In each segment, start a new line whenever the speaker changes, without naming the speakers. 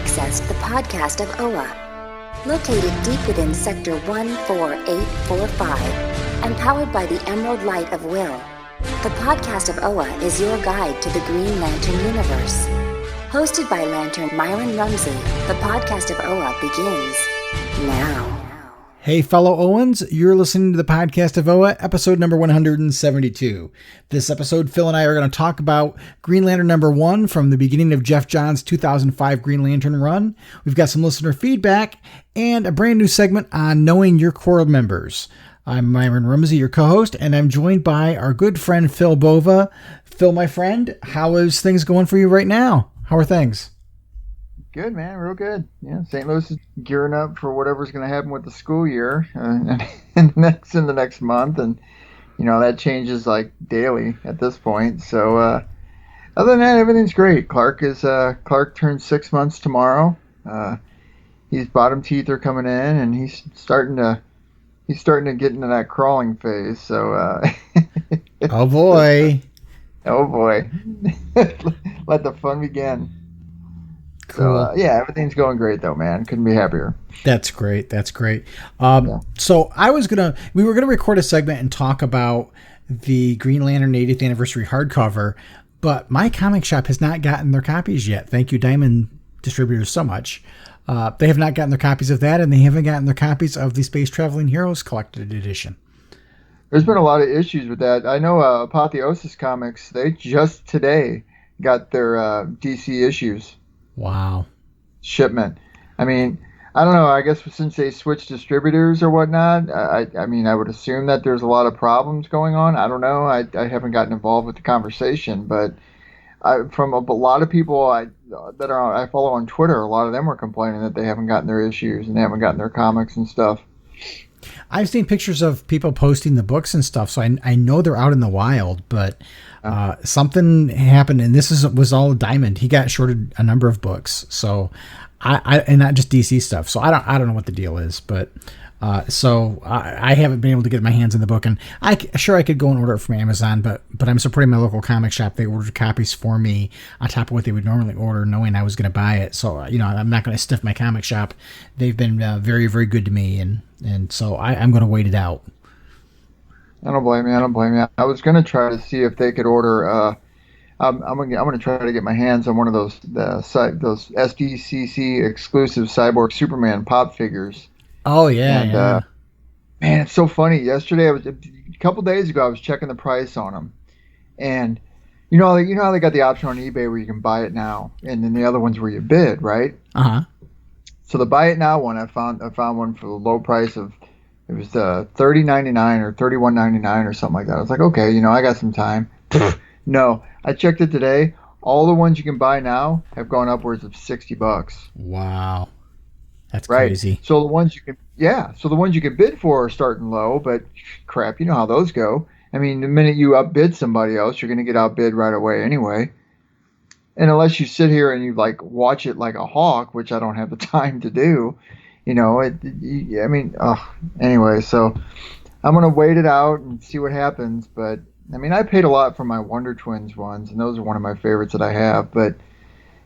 accessed the podcast of OA. Located deep within Sector 14845 and powered by the Emerald Light of Will, the podcast of OA is your guide to the Green Lantern universe. Hosted by Lantern Myron Rumsey, the podcast of OA begins now.
Hey, fellow Owens, you're listening to the podcast of OA, episode number 172. This episode, Phil and I are going to talk about Green Lantern number 1 from the beginning of Geoff Johns' 2005 Green Lantern run. We've got some listener feedback and a brand new segment on knowing your core members. I'm Myron Rumsey, your co-host, and I'm joined by our good friend Phil Bova. Phil, my friend, how is things going for you right now? How are things?
Good, man. Real good. Yeah, St. Louis is gearing up for whatever's going to happen with the school year in the next month, and that changes like daily at this point. So, other than that, everything's great. Clark turns 6 months tomorrow. His bottom teeth are coming in, and he's starting to get into that crawling phase. So,
oh boy,
oh boy, let the fun begin.
Cool.
So, everything's going great though, man. Couldn't be happier.
That's great. So we were gonna record a segment and talk about the Green Lantern 80th anniversary hardcover, but my comic shop has not gotten their copies yet. Thank you, Diamond Distributors, so much. They have not gotten their copies of that, and they haven't gotten their copies of the Space Traveling Heroes Collected Edition.
There's been a lot of issues with that. I know Apotheosis Comics, they just today got their DC issues.
Wow.
Shipment. I mean, I don't know. I guess since they switched distributors or whatnot, I mean, I would assume that there's a lot of problems going on. I don't know. I haven't gotten involved with the conversation, but from a lot of people I follow on Twitter, a lot of them were complaining that they haven't gotten their issues and they haven't gotten their comics and stuff.
I've seen pictures of people posting the books and stuff, so I know they're out in the wild, but something happened, and this was all Diamond. He got shorted a number of books, so and not just DC stuff. So I don't know what the deal is, but so I haven't been able to get my hands on the book, and I could go and order it from Amazon, but I'm supporting my local comic shop. They ordered copies for me on top of what they would normally order, knowing I was going to buy it. So I'm not going to stiff my comic shop. They've been very, very good to me, and so I'm going to wait it out.
I don't blame you. I was going to try to see if they could order. I'm going to try to get my hands on one of those SDCC exclusive Cyborg Superman pop figures.
Oh yeah,
and,
yeah.
Man, it's so funny. Yesterday, a couple days ago, I was checking the price on them, and you know how they got the option on eBay where you can buy it now, and then the other ones where you bid, right? So the buy it now one, I found one for the low price of. It was $30.99 or $31.99 or something like that. I was like, okay, I got some time. No, I checked it today. All the ones you can buy now have gone upwards of $60.
Wow, that's
right.
Crazy.
So the ones you can bid for are starting low, but crap, you know how those go. I mean, the minute you outbid somebody else, you're going to get outbid right away anyway. And unless you sit here and you watch it like a hawk, which I don't have the time to do. Anyway, so I'm going to wait it out and see what happens. But, I mean, I paid a lot for my Wonder Twins ones, and those are one of my favorites that I have. But,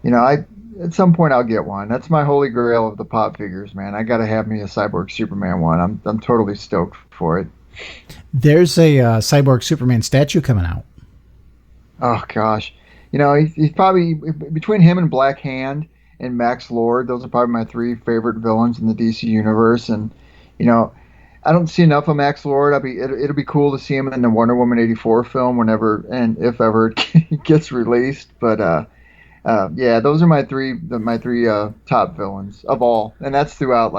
at some point I'll get one. That's my holy grail of the pop figures, man. I got to have me a Cyborg Superman one. I'm totally stoked for it.
There's a Cyborg Superman statue coming out.
Oh, gosh. He's probably, between him and Black Hand, and Max Lord, those are probably my three favorite villains in the DC universe. And I don't see enough of Max Lord. It'll be cool to see him in the Wonder Woman 84 film whenever and if ever it gets released. But those are my three top villains of all, and that's throughout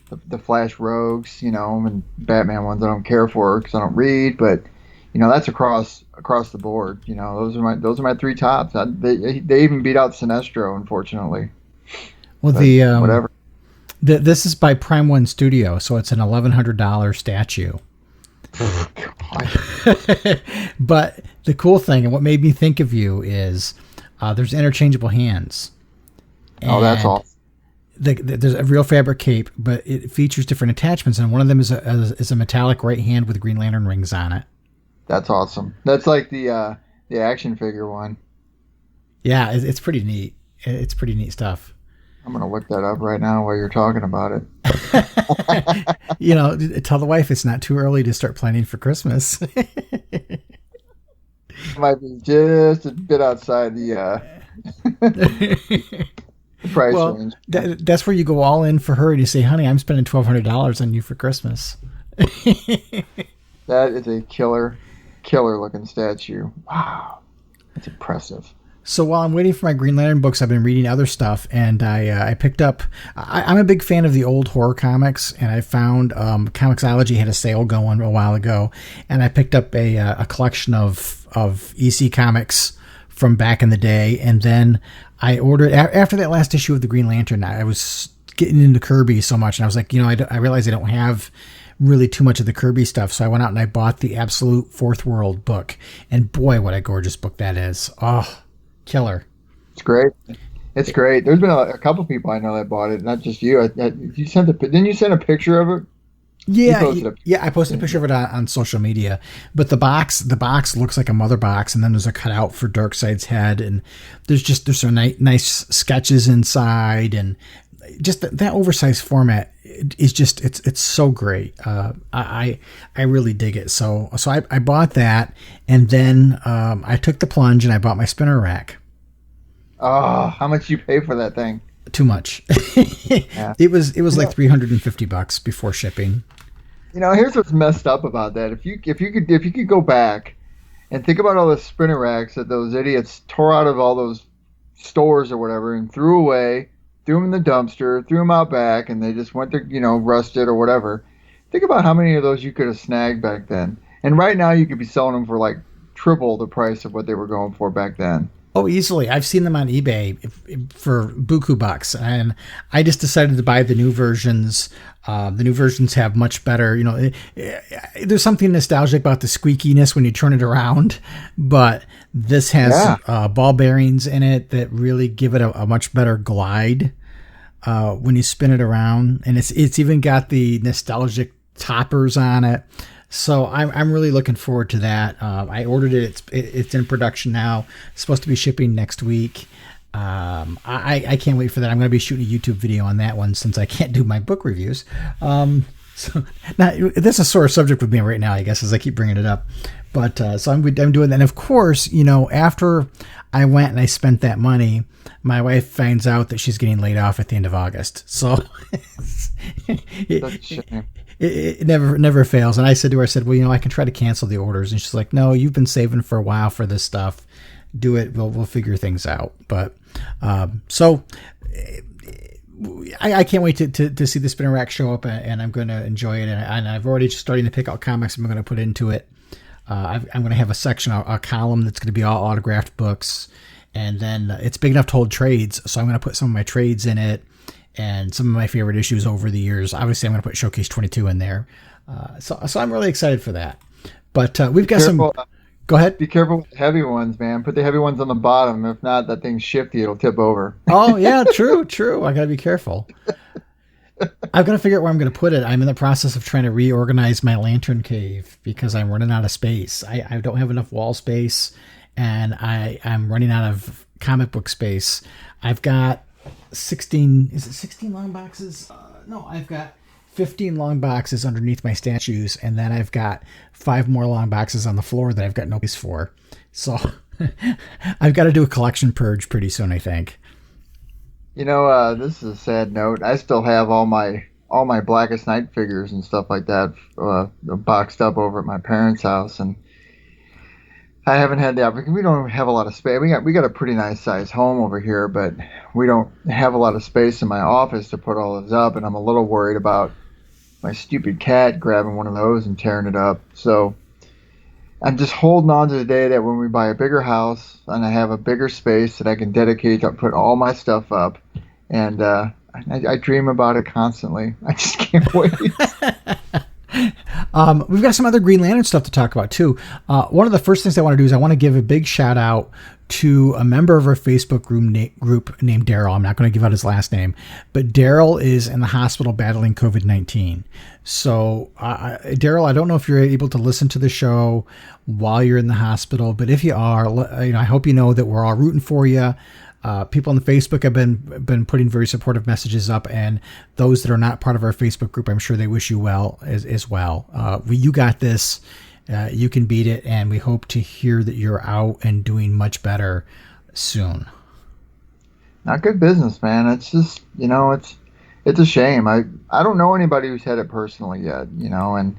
the Flash Rogues, and Batman ones I don't care for because I don't read, but that's across the board. Those are my three tops. They even beat out Sinestro, unfortunately.
Well,
but whatever.
This is by Prime One Studio, so it's an $1,100 statue. But the cool thing, and what made me think of you, is there's interchangeable hands.
Oh, that's awesome.
There's a real fabric cape, but it features different attachments, and one of them is a metallic right hand with Green Lantern rings on it.
That's awesome. That's like the action figure one.
Yeah, it's pretty neat. It's pretty neat stuff.
I'm gonna look that up right now while you're talking about it.
Tell the wife it's not too early to start planning for Christmas.
Might be just a bit outside the price range.
That's where you go all in for her and you say, honey, I'm spending $1,200 on you for Christmas.
That is a killer looking statue. Wow. That's impressive.
So while I'm waiting for my Green Lantern books, I've been reading other stuff, and I picked up. I'm a big fan of the old horror comics, and I found Comixology had a sale going a while ago, and I picked up a collection of EC comics from back in the day, and then I ordered after that last issue of the Green Lantern. I was getting into Kirby so much, and I was like, I realized I don't have really too much of the Kirby stuff, so I went out and I bought the Absolute Fourth World book, and boy, what a gorgeous book that is! Oh. Killer.
It's great. It's great. There's been a couple people I know that bought it, not just you. Didn't you send a picture of it?
Yeah, I posted a picture of it on social media. But the box looks like a mother box, and then there's a cutout for Darkseid's head, and there's some nice sketches inside, and just that oversized format is just it's so great. I really dig it. So I bought that, and then I took the plunge and I bought my spinner rack.
Oh, how much you pay for that thing?
Too much. Yeah. It was like $350 before shipping.
Here's what's messed up about that. If you could go back and think about all the spinner racks that those idiots tore out of all those stores or whatever and threw away, threw them in the dumpster, threw them out back, and they just went to rusted or whatever. Think about how many of those you could have snagged back then. And right now you could be selling them for like triple the price of what they were going for back then.
Oh, easily. I've seen them on eBay for buku bucks, and I just decided to buy the new versions. The new versions have much better, there's something nostalgic about the squeakiness when you turn it around, but this has ball bearings in it that really give it a much better glide when you spin it around, and it's even got the nostalgic toppers on it. So I'm really looking forward to that. I ordered it. It's in production now. It's supposed to be shipping next week. I can't wait for that. I'm going to be shooting a YouTube video on that one since I can't do my book reviews. So now this is a sore subject with me right now, I guess, as I keep bringing it up. But so I'm doing that. And of course, after I went and I spent that money, my wife finds out that she's getting laid off at the end of August. So it never fails. And I said to her, well, I can try to cancel the orders. And she's like, no, you've been saving for a while for this stuff. Do it. We'll figure things out. But so I can't wait to see the spinner rack show up, and I'm going to enjoy it. And I've already starting to pick out comics I'm going to put into it. I'm going to have a section, a column that's going to be all autographed books. And then it's big enough to hold trades. So I'm going to put some of my trades in it and some of my favorite issues over the years. Obviously, I'm going to put Showcase 22 in there. So I'm really excited for that. But we've got some... Go ahead.
Be careful with the heavy ones, man. Put the heavy ones on the bottom. If not, that thing's shifty. It'll tip over.
Oh, yeah, true. I got to be careful. I've got to figure out where I'm going to put it. I'm in the process of trying to reorganize my lantern cave because I'm running out of space. I don't have enough wall space, and I'm running out of comic book space. I've got 16... Is it 16 long boxes? No, I've got 15 long boxes underneath my statues, and then I've got 5 more long boxes on the floor that I've got no place for. So I've got to do a collection purge pretty soon, I think.
This is a sad note. I still have all my Blackest Night figures and stuff like that boxed up over at my parents' house, and I haven't had the opportunity. We don't have a lot of space. We got a pretty nice size home over here, but we don't have a lot of space in my office to put all this up, and I'm a little worried about my stupid cat grabbing one of those and tearing it up. So I'm just holding on to the day that when we buy a bigger house and I have a bigger space that I can dedicate to put all my stuff up. And I dream about it constantly. I just can't wait.
We've got some other Green Lantern stuff to talk about too. One of the first things I want to do is I want to give a big shout out to a member of our Facebook group named Daryl. I'm not going to give out his last name, but Daryl is in the hospital battling COVID-19. So Daryl, I don't know if you're able to listen to the show while you're in the hospital, but if you are, I hope you know that we're all rooting for you. People on the Facebook have been putting very supportive messages up, and those that are not part of our Facebook group, I'm sure they wish you well as well. You got this. You can beat it, and we hope to hear that you're out and doing much better soon.
Not good business, man. It's just, it's a shame. I don't know anybody who's had it personally yet, and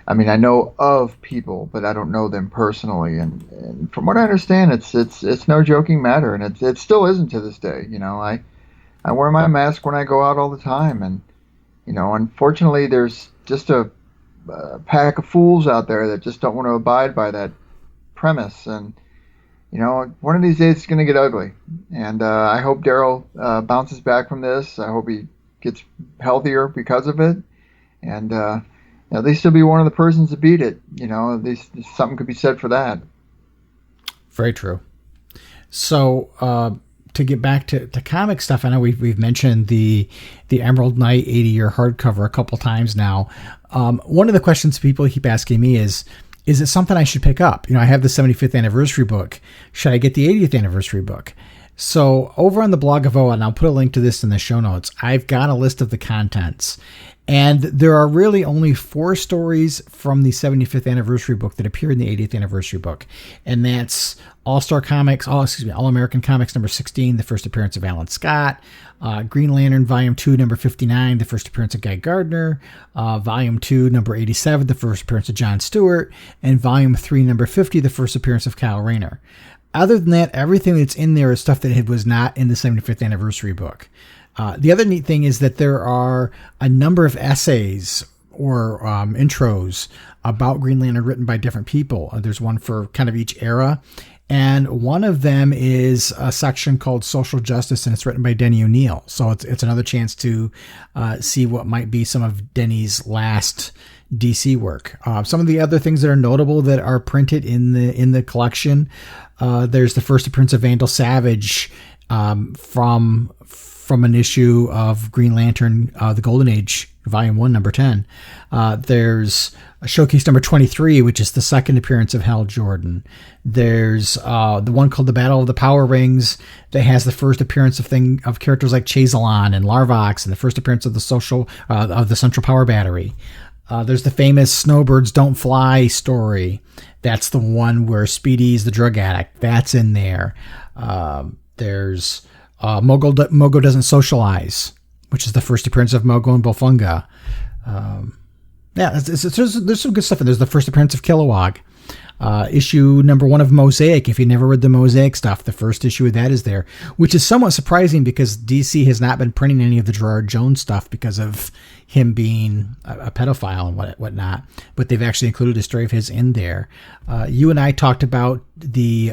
I mean, I know of people, but I don't know them personally. And from what I understand, it's no joking matter, and it still isn't to this day. I wear my mask when I go out all the time, and unfortunately, there's just a pack of fools out there that just don't want to abide by that premise. And one of these days it's going to get ugly. And I hope Daryl bounces back from this. I hope he gets healthier because of it. And at least he'll be one of the persons to beat it. At least something could be said for that.
Very true. So to get back to comic stuff, I know we've mentioned the Emerald Knight 80-year hardcover a couple times now. One of the questions people keep asking me is it something I should pick up? I have the 75th anniversary book. Should I get the 80th anniversary book? So over on the blog of OA, and I'll put a link to this in the show notes, I've got a list of the contents. And there are really only 4 stories from the 75th anniversary book that appear in the 80th anniversary book. And that's All-American Comics number 16, the first appearance of Alan Scott, Green Lantern Volume 2, number 59, the first appearance of Guy Gardner, Volume 2, number 87, the first appearance of John Stewart, and Volume 3, number 50, the first appearance of Kyle Rayner. Other than that, everything that's in there is stuff that was not in the 75th anniversary book. The other neat thing is that there are a number of essays or intros about Green Lantern written by different people. There's one for kind of each era. And one of them is a section called Social Justice, and it's written by Denny O'Neil. So it's another chance to see what might be some of Denny's last DC work. Some of the other things that are notable that are printed in the collection, there's the first appearance of Vandal Savage from an issue of Green Lantern, The Golden Age, Volume 1, number 10. There's a showcase number 23, which is the second appearance of Hal Jordan. There's the one called The Battle of the Power Rings that has the first appearance of characters like Chazalon and Larvox, and the first appearance of the Central Power Battery. There's the famous Snowbirds Don't Fly story. That's the one where Speedy's the drug addict. That's in there. There's Mogo Doesn't Socialize, which is the first appearance of Mogo and Bofunga. There's some good stuff. And there's the first appearance of Kilowog. Issue number 1 of Mosaic. If you never read the Mosaic stuff, the first issue of that is there, which is somewhat surprising because DC has not been printing any of the Gerard Jones stuff because of him being a pedophile and whatnot. But they've actually included a story of his in there. You and I talked about the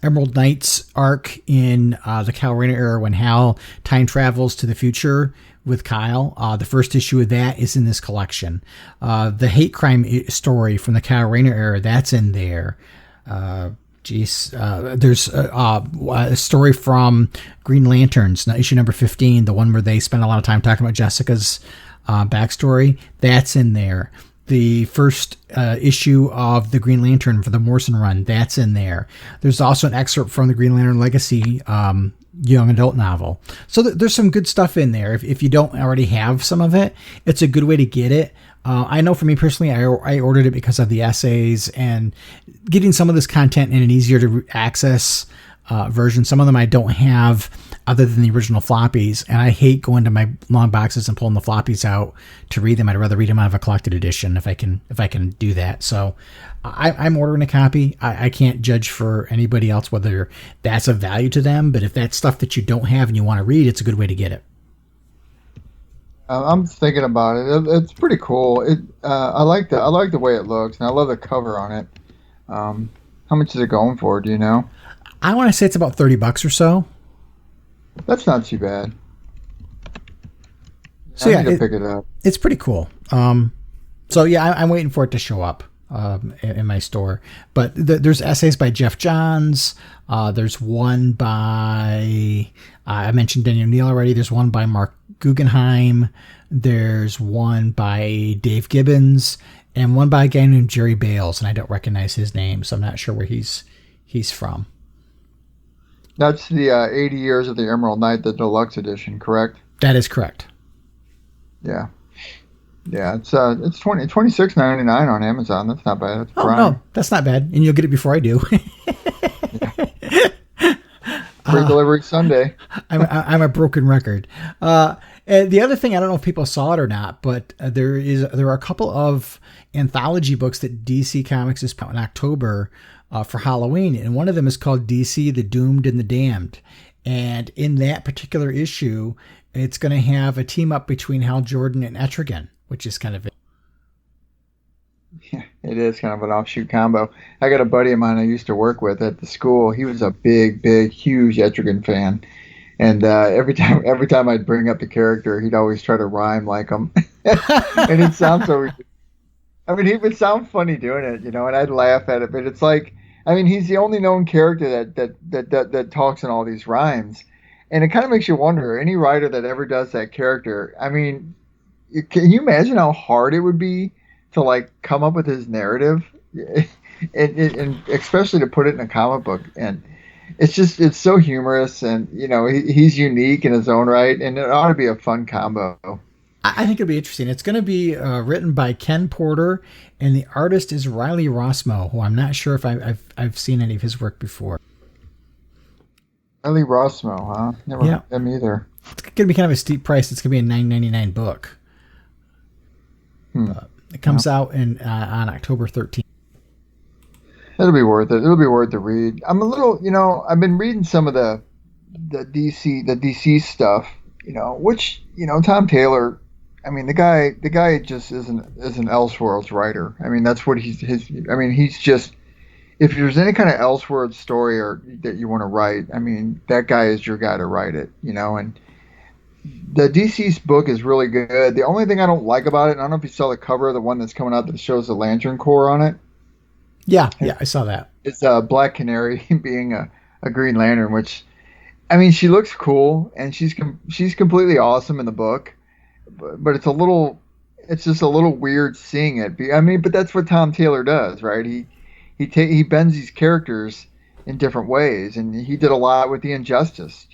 Emerald Knights arc in the Kyle Rayner era when Hal time travels to the future with Kyle. The first issue of that is in this collection. The hate crime story from the Kyle Rayner era, that's in there. There's a story from Green Lanterns, issue number 15, the one where they spend a lot of time talking about Jessica's backstory. That's in there. The first issue of the Green Lantern for the Morrison run, that's in there. There's also an excerpt from the Green Lantern Legacy young adult novel. So there's some good stuff in there. If you don't already have some of it, it's a good way to get it. I know for me personally, I ordered it because of the essays and getting some of this content in an easier to access version. Some of them I don't have other than the original floppies, and I hate going to my long boxes and pulling the floppies out to read them. I'd rather read them out of a collected edition if I can do that. So I'm ordering a copy. I can't judge for anybody else whether that's of value to them, but if that's stuff that you don't have and you want to read, it's a good way to get it.
I'm thinking about it. It's pretty cool. I like the way it looks, and I love the cover on it. How much is it going for? Do you know?
I want to say it's about $30 or so.
That's not too bad.
So
I need to pick it up.
It's pretty cool. So yeah, I'm waiting for it to show up in my store. But there's essays by Geoff Johns. There's one by I mentioned Denny O'Neil already. There's one by Mark Guggenheim. There's one by Dave Gibbons, and one by a guy named Jerry Bales, and I don't recognize his name, so I'm not sure where he's from.
That's the 80 Years of the Emerald Knight, the deluxe edition, correct?
That is correct.
Yeah. Yeah, it's 26.99 on Amazon. That's not bad. That's
Oh
Prime.
no, that's not bad, and you'll get it before I do.
Free delivery Sunday.
I'm a broken record. And the other thing, I don't know if people saw it or not, but there are a couple of anthology books that DC Comics is put in October for Halloween, and one of them is called DC: The Doomed and the Damned. And in that particular issue, it's going to have a team up between Hal Jordan and Etrigan, which is kind of it.
Yeah, it is kind of an offshoot combo. I got a buddy of mine I used to work with at the school. He was a big, huge Etrigan fan, and every time I'd bring up the character, he'd always try to rhyme like him, and he'd sound so. I mean, he would sound funny doing it, and I'd laugh at it. But it's like, I mean, he's the only known character that talks in all these rhymes, and it kind of makes you wonder. Any writer that ever does that character, I mean, can you imagine how hard it would be to like come up with his narrative, and especially to put it in a comic book? And it's so humorous, and he's unique in his own right, and it ought to be a fun combo.
I think it'll be interesting. It's going to be written by Ken Porter, and the artist is Riley Rossmo, who I'm not sure if I've seen any of his work before.
Riley Rossmo, huh? Never heard him either.
It's going to be kind of a steep price. It's going to be a $9.99 book. It comes out on October 13th.
It'll be worth it. It'll be worth the read. I'm a little, I've been reading some of the DC stuff, which, Tom Taylor, I mean, the guy just is an Elseworlds writer. I mean, that's what he's just, if there's any kind of Elseworlds story that you want to write, I mean, that guy is your guy to write it, and the DC's book is really good. The only thing I don't like about it, and I don't know if you saw the cover of the one that's coming out that shows the Lantern Corps on it.
Yeah, I saw that.
It's Black Canary being a Green Lantern, which, I mean, she looks cool, and she's completely awesome in the book, but it's just a little weird seeing it. I mean, but that's what Tom Taylor does, right? He bends these characters in different ways, and he did a lot with the Injustice.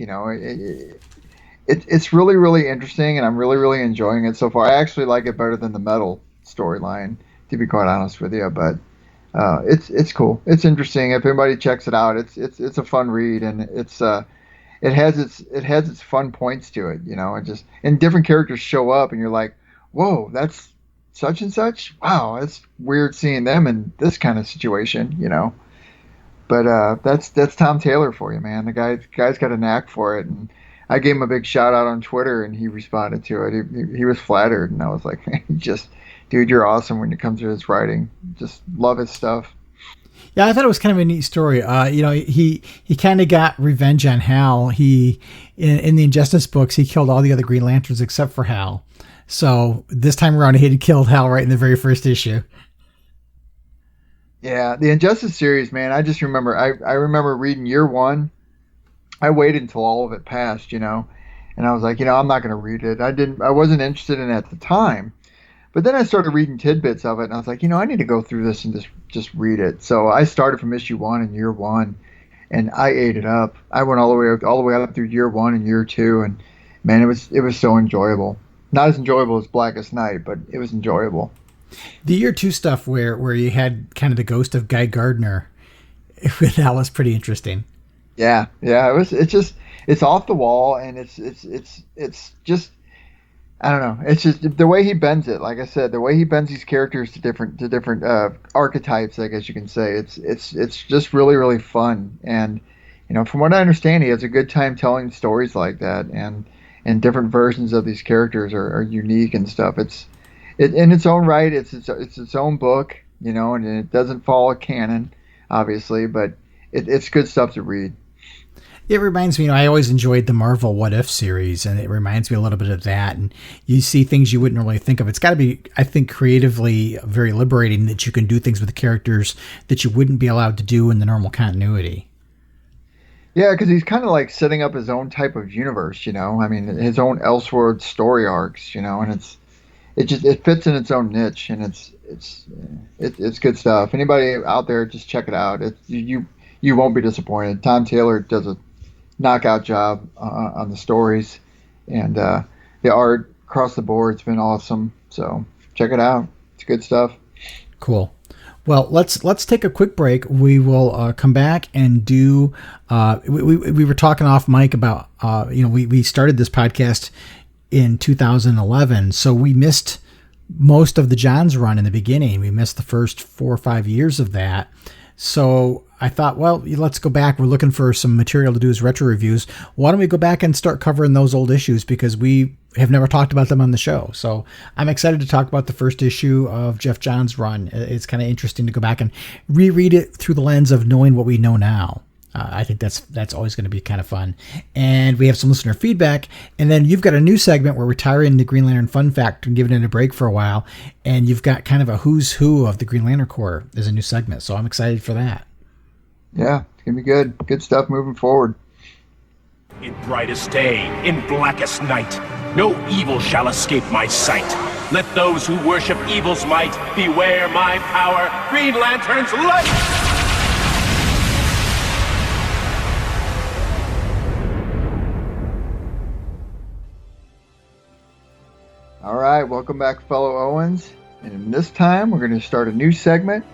It's really, really interesting, and I'm really, really enjoying it so far. I actually like it better than the Metal storyline, to be quite honest with you. But it's cool. It's interesting. If anybody checks it out, it's a fun read, and it has its fun points to it. And different characters show up, and you're like, whoa, that's such and such. Wow, it's weird seeing them in this kind of situation. But that's Tom Taylor for you, man. The guy's got a knack for it, and I gave him a big shout out on Twitter, and he responded to it. He was flattered, and I was like, man, dude, you're awesome when it comes to his writing. Just love his stuff.
Yeah, I thought it was kind of a neat story. He kind of got revenge on Hal. In the Injustice books, he killed all the other Green Lanterns except for Hal. So this time around, he had killed Hal right in the very first issue.
Yeah, the Injustice series, man. I just remember. I remember reading year one. I waited until all of it passed, and I was like, I'm not going to read it. I wasn't interested in it at the time, but then I started reading tidbits of it, and I was like, I need to go through this and just read it. So I started from issue 1 in year 1, and I ate it up. I went all the way up through year 1 and year 2, and man, it was so enjoyable. Not as enjoyable as Blackest Night, but it was enjoyable.
The year 2 stuff where you had kind of the ghost of Guy Gardner, that was pretty interesting.
Yeah. It's off the wall, and it's just, I don't know. It's just the way he bends it. Like I said, the way he bends these characters to different archetypes, I guess you can say. It's just really, really fun. And from what I understand, he has a good time telling stories like that, and different versions of these characters are unique and stuff. It's in its own right. It's its own book, and it doesn't follow a canon, obviously, but it's good stuff to read.
It reminds me, I always enjoyed the Marvel What If series, and it reminds me a little bit of that. And you see things you wouldn't really think of. It's got to be, I think, creatively very liberating that you can do things with the characters that you wouldn't be allowed to do in the normal continuity.
Yeah, because he's kind of like setting up his own type of universe, I mean, his own Elseworlds story arcs, and it fits in its own niche, and it's good stuff. Anybody out there, just check it out. You won't be disappointed. Tom Taylor does knockout job on the stories, and the art across the board. It's been awesome. So check it out. It's good stuff.
Cool. Well, let's take a quick break. We will come back and do. We were talking off mic about we started this podcast in 2011, so we missed most of the Johns run in the beginning. We missed the first 4 or 5 years of that. So I thought, well, let's go back. We're looking for some material to do as retro reviews. Why don't we go back and start covering those old issues, because we have never talked about them on the show. So I'm excited to talk about the first issue of Geoff Johns' run. It's kind of interesting to go back and reread it through the lens of knowing what we know now. I think that's always going to be kind of fun. And we have some listener feedback. And then you've got a new segment where we're retiring the Green Lantern Fun Fact and giving it a break for a while. And you've got kind of a who's who of the Green Lantern Corps as a new segment. So I'm excited for that.
Yeah, it's going to be good. Good stuff moving forward.
In brightest day, in blackest night, no evil shall escape my sight. Let those who worship evil's might beware my power, Green Lantern's light!
All right, welcome back, fellow Owens. And this time, we're going to start a new segment,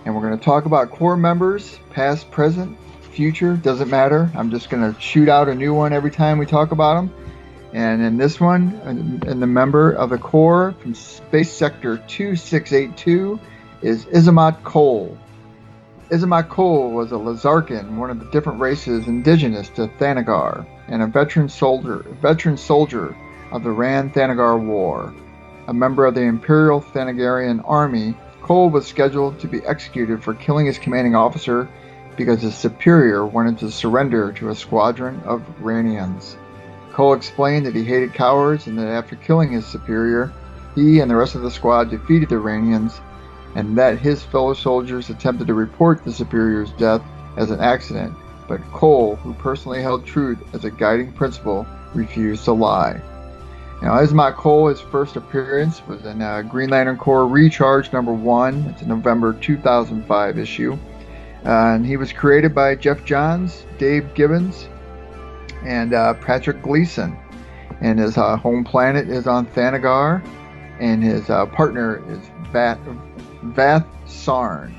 and we're going to talk about Corps members, past, present, future, doesn't matter. I'm just going to shoot out a new one every time we talk about them. And in this one, and the member of the Corps from Space Sector 2682 is Izamat Cole. Izamat Cole was a Lazarkan, one of the different races indigenous to Thanagar, and a veteran soldier of the Rann-Thanagar War. A member of the Imperial Thanagarian Army, Cole was scheduled to be executed for killing his commanding officer because his superior wanted to surrender to a squadron of Rannians. Cole explained that he hated cowards and that after killing his superior, he and the rest of the squad defeated the Rannians, and that his fellow soldiers attempted to report the superior's death as an accident, but Cole, who personally held truth as a guiding principle, refused to lie. Now, Izamat Cole, his first appearance was in Green Lantern Corps Recharge number 1. It's a November 2005 issue. And he was created by Geoff Johns, Dave Gibbons, and Patrick Gleason. And his home planet is on Thanagar, and his partner is Vath Sarn.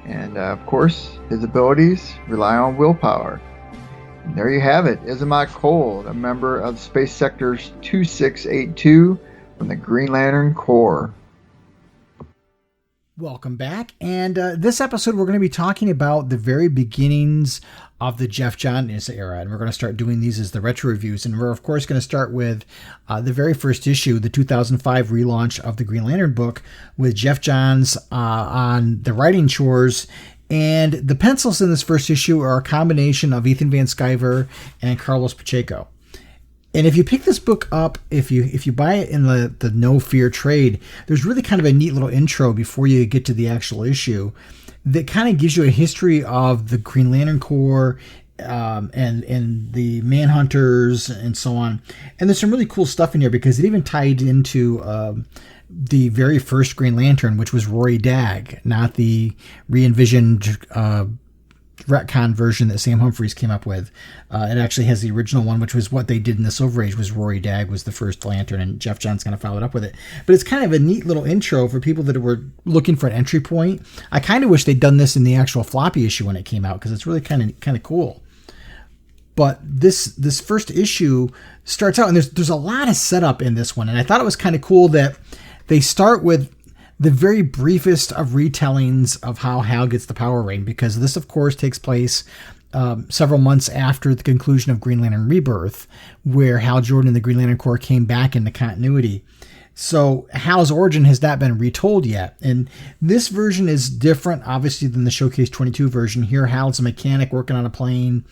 And of course, his abilities rely on willpower. And there you have it, Izamat Cole, a member of Space Sectors 2682 from the Green Lantern Corps.
Welcome back. And this episode, we're going to be talking about the very beginnings of the Geoff Johns era. And we're going to start doing these as the retro reviews. And we're, of course, going to start with the very first issue, the 2005 relaunch of the Green Lantern book, with Geoff Johns on the writing chores. And the pencils in this first issue are a combination of Ethan Van Sciver and Carlos Pacheco. And if you pick this book up, if you buy it in the No Fear trade, there's really kind of a neat little intro before you get to the actual issue that kind of gives you a history of the Green Lantern Corps and the Manhunters and so on. And there's some really cool stuff in here because it even tied into the very first Green Lantern, which was Rory Dagg, not the re-envisioned retcon version that Sam Humphries came up with. It actually has the original one, which was what they did in the Silver Age, was Rory Dagg was the first Lantern, and Geoff Johns kind of followed up with it. But it's kind of a neat little intro for people that were looking for an entry point. I kind of wish they'd done this in the actual floppy issue when it came out, because it's really kind of cool. But this first issue starts out, and there's a lot of setup in this one, and I thought it was kind of cool that they start with the very briefest of retellings of how Hal gets the power ring, because this, of course, takes place several months after the conclusion of Green Lantern Rebirth, where Hal Jordan and the Green Lantern Corps came back into continuity. So Hal's origin has not been retold yet. And this version is different, obviously, than the Showcase 22 version. Here, Hal's a mechanic working on a plane.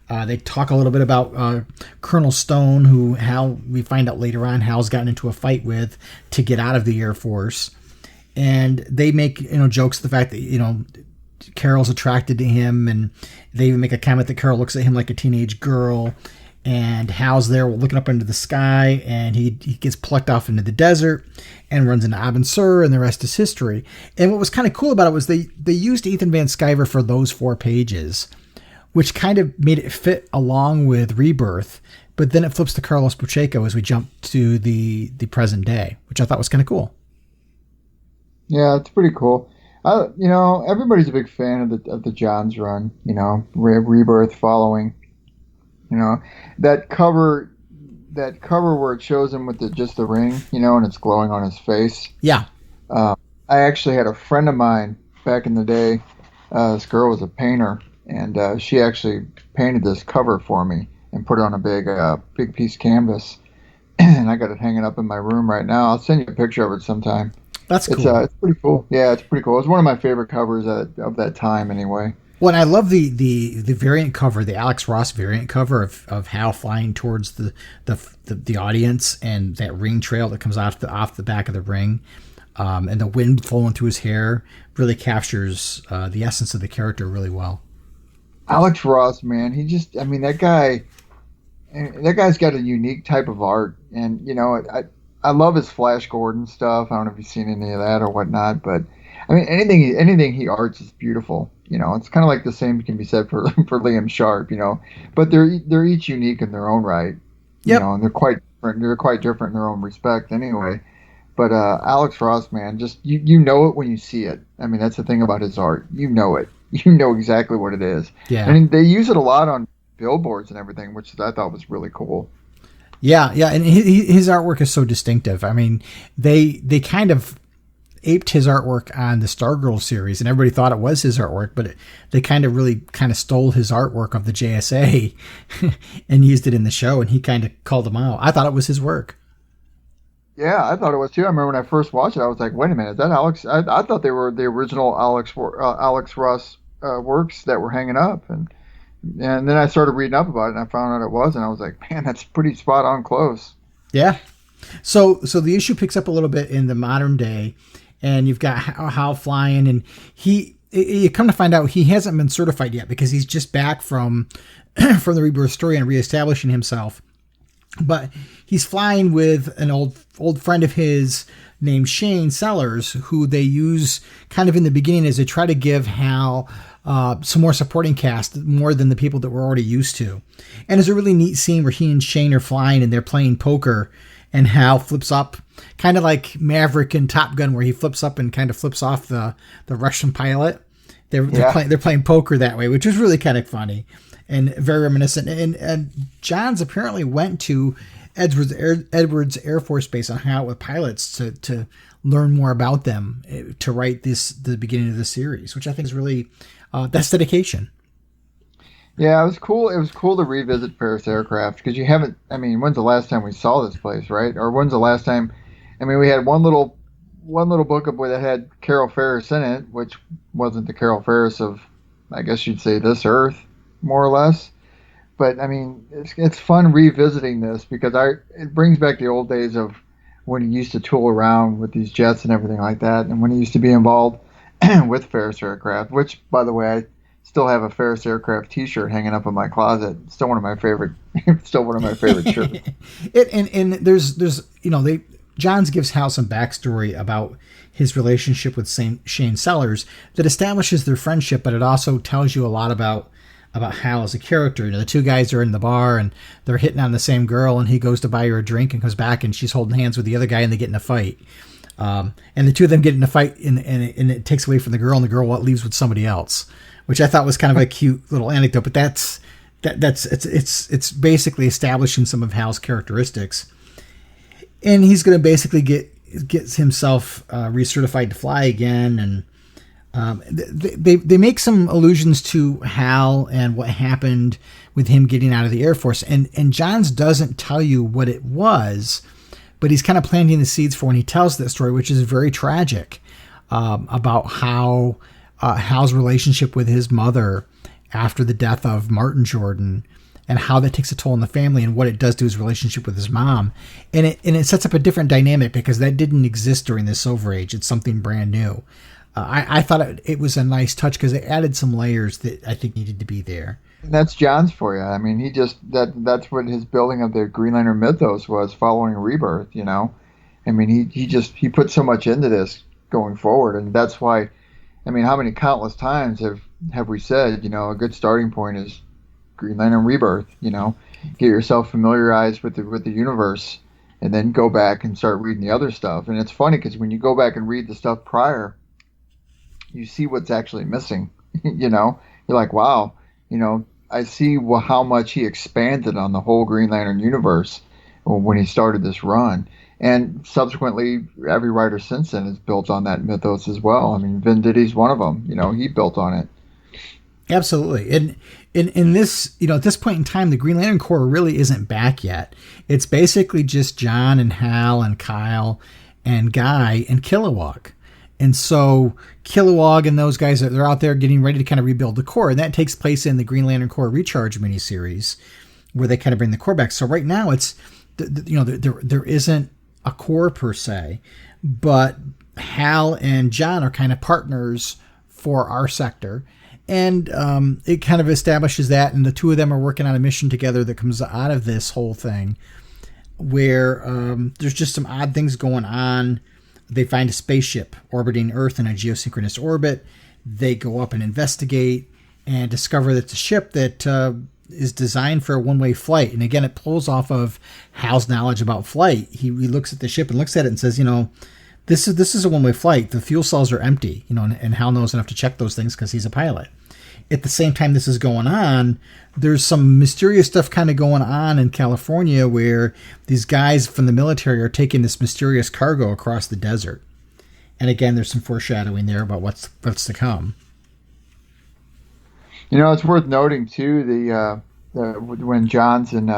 They talk a little bit about Colonel Stone, who Hal, we find out later on, Hal's gotten into a fight with to get out of the Air Force. And they make, jokes the fact that, Carol's attracted to him, and they even make a comment that Carol looks at him like a teenage girl. And Hal's there looking up into the sky, and he gets plucked off into the desert and runs into Abin Sur, and the rest is history. And what was kind of cool about it was they used Ethan Van Sciver for those 4 pages, which kind of made it fit along with Rebirth. But then it flips to Carlos Pacheco as we jump to the present day, which I thought was kind of cool.
Yeah, it's pretty cool. Everybody's a big fan of the Johns run. Rebirth following. That cover where it shows him with just the ring, and it's glowing on his face.
Yeah.
I actually had a friend of mine back in the day. This girl was a painter, and she actually painted this cover for me and put it on a big piece of canvas. And I got it hanging up in my room right now. I'll send you a picture of it sometime.
That's cool.
It's pretty cool. Yeah, it's pretty cool. It's one of my favorite covers of that time, anyway.
Well, and I love the variant cover, the Alex Ross variant cover of Hal flying towards the audience, and that ring trail that comes off the back of the ring, and the wind flowing through his hair really captures the essence of the character really well.
Alex Ross, man, that guy's got a unique type of art, and I love his Flash Gordon stuff. I don't know if you've seen any of that or whatnot, but I mean anything he arts is beautiful. It's kind of like the same can be said for Liam Sharp, but they're each unique in their own right.
Yep.
And they're quite different. They're quite different in their own respect anyway. But Alex Ross, man, just you know it when you see it. I mean, that's the thing about his art. You know it. You know exactly what it is.
Yeah.
I mean, they use it a lot on billboards and everything, which I thought was really cool.
Yeah, and his artwork is so distinctive. I mean, they kind of aped his artwork on the Stargirl series, and everybody thought it was his artwork, but they kind of stole his artwork of the JSA and used it in the show, and he kind of called them out. I thought it was his work.
Yeah, I thought it was too. I remember when I first watched it, I was like, wait a minute, is that Alex? I thought they were the original Alex Ross works that were hanging up, and then I started reading up about it, and I found out it was, and I was like, man, that's pretty spot on close.
Yeah. So the issue picks up a little bit in the modern day, and you've got Hal flying, and you come to find out he hasn't been certified yet because he's just back from the Rebirth story and reestablishing himself. But he's flying with an old friend of his named Shane Sellers, who they use kind of in the beginning as they try to give Hal some more supporting cast, more than the people that we're already used to. And there's a really neat scene where he and Shane are flying and they're playing poker, and Hal flips up, kind of like Maverick in Top Gun, where he flips up and kind of flips off the Russian pilot. They're playing poker that way, which is really kind of funny and very reminiscent. And Johns apparently went to Edwards Air Force Base on Hangout with pilots to learn more about them, to write the beginning of the series, which I think is really that's dedication.
Yeah, it was cool. It was cool to revisit Paris Aircraft because you haven't. I mean, when's the last time we saw this place, right? Or when's the last time? I mean, we had one little book that had Carol Ferris in it, which wasn't the Carol Ferris of, I guess you'd say, this Earth, more or less. But I mean, it's fun revisiting this because it brings back the old days of when he used to tool around with these jets and everything like that, and when he used to be involved with Ferris Aircraft, which, by the way, I still have a Ferris Aircraft T-shirt hanging up in my closet. Still one of my favorite shirts.
And there's Johns gives Hal some backstory about his relationship with Shane Sellers that establishes their friendship, but it also tells you a lot about Hal as a character. The two guys are in the bar and they're hitting on the same girl, and he goes to buy her a drink and comes back and she's holding hands with the other guy and they get in a fight. And the two of them get in a fight and it takes away from the girl, and the girl leaves with somebody else, which I thought was kind of a cute little anecdote. But it's basically establishing some of Hal's characteristics, and he's going to basically get himself recertified to fly again. And they make some allusions to Hal and what happened with him getting out of the Air Force, and Johns doesn't tell you what it was, but he's kind of planting the seeds for when he tells that story, which is very tragic, about how Hal's relationship with his mother after the death of Martin Jordan, and how that takes a toll on the family and what it does to his relationship with his mom. And it sets up a different dynamic because that didn't exist during the Silver Age. It's something brand new. I thought it was a nice touch because it added some layers that I think needed to be there.
And that's Johns for you. I mean, that's what his building of the Green Lantern mythos was following Rebirth, I mean, he put so much into this going forward, and that's why, I mean, how many countless times have we said, a good starting point is Green Lantern Rebirth. Get yourself familiarized with the universe, and then go back and start reading the other stuff. And it's funny because when you go back and read the stuff prior, you see what's actually missing. You're like, wow, I see how much he expanded on the whole Green Lantern universe when he started this run. And subsequently, every writer since then has built on that mythos as well. I mean, Venditti's one of them. He built on it.
Absolutely. And in this, at this point in time, the Green Lantern Corps really isn't back yet. It's basically just John and Hal and Kyle and Guy and Kilowog. And so Kilowog and those guys, they're out there getting ready to kind of rebuild the Corps. And that takes place in the Green Lantern Corps Recharge miniseries, where they kind of bring the Corps back. So right now it's, there isn't a Corps per se, but Hal and John are kind of partners for our sector. And it kind of establishes that, and the two of them are working on a mission together that comes out of this whole thing, where there's just some odd things going on. They find a spaceship orbiting Earth in a geosynchronous orbit. They go up and investigate and discover that it's a ship that is designed for a one-way flight. And again, it pulls off of Hal's knowledge about flight. He looks at the ship and looks at it and says, this is a one-way flight. The fuel cells are empty, and Hal knows enough to check those things because he's a pilot. At the same time this is going on, there's some mysterious stuff kind of going on in California where these guys from the military are taking this mysterious cargo across the desert. And again, there's some foreshadowing there about what's to come.
It's worth noting too when Johns and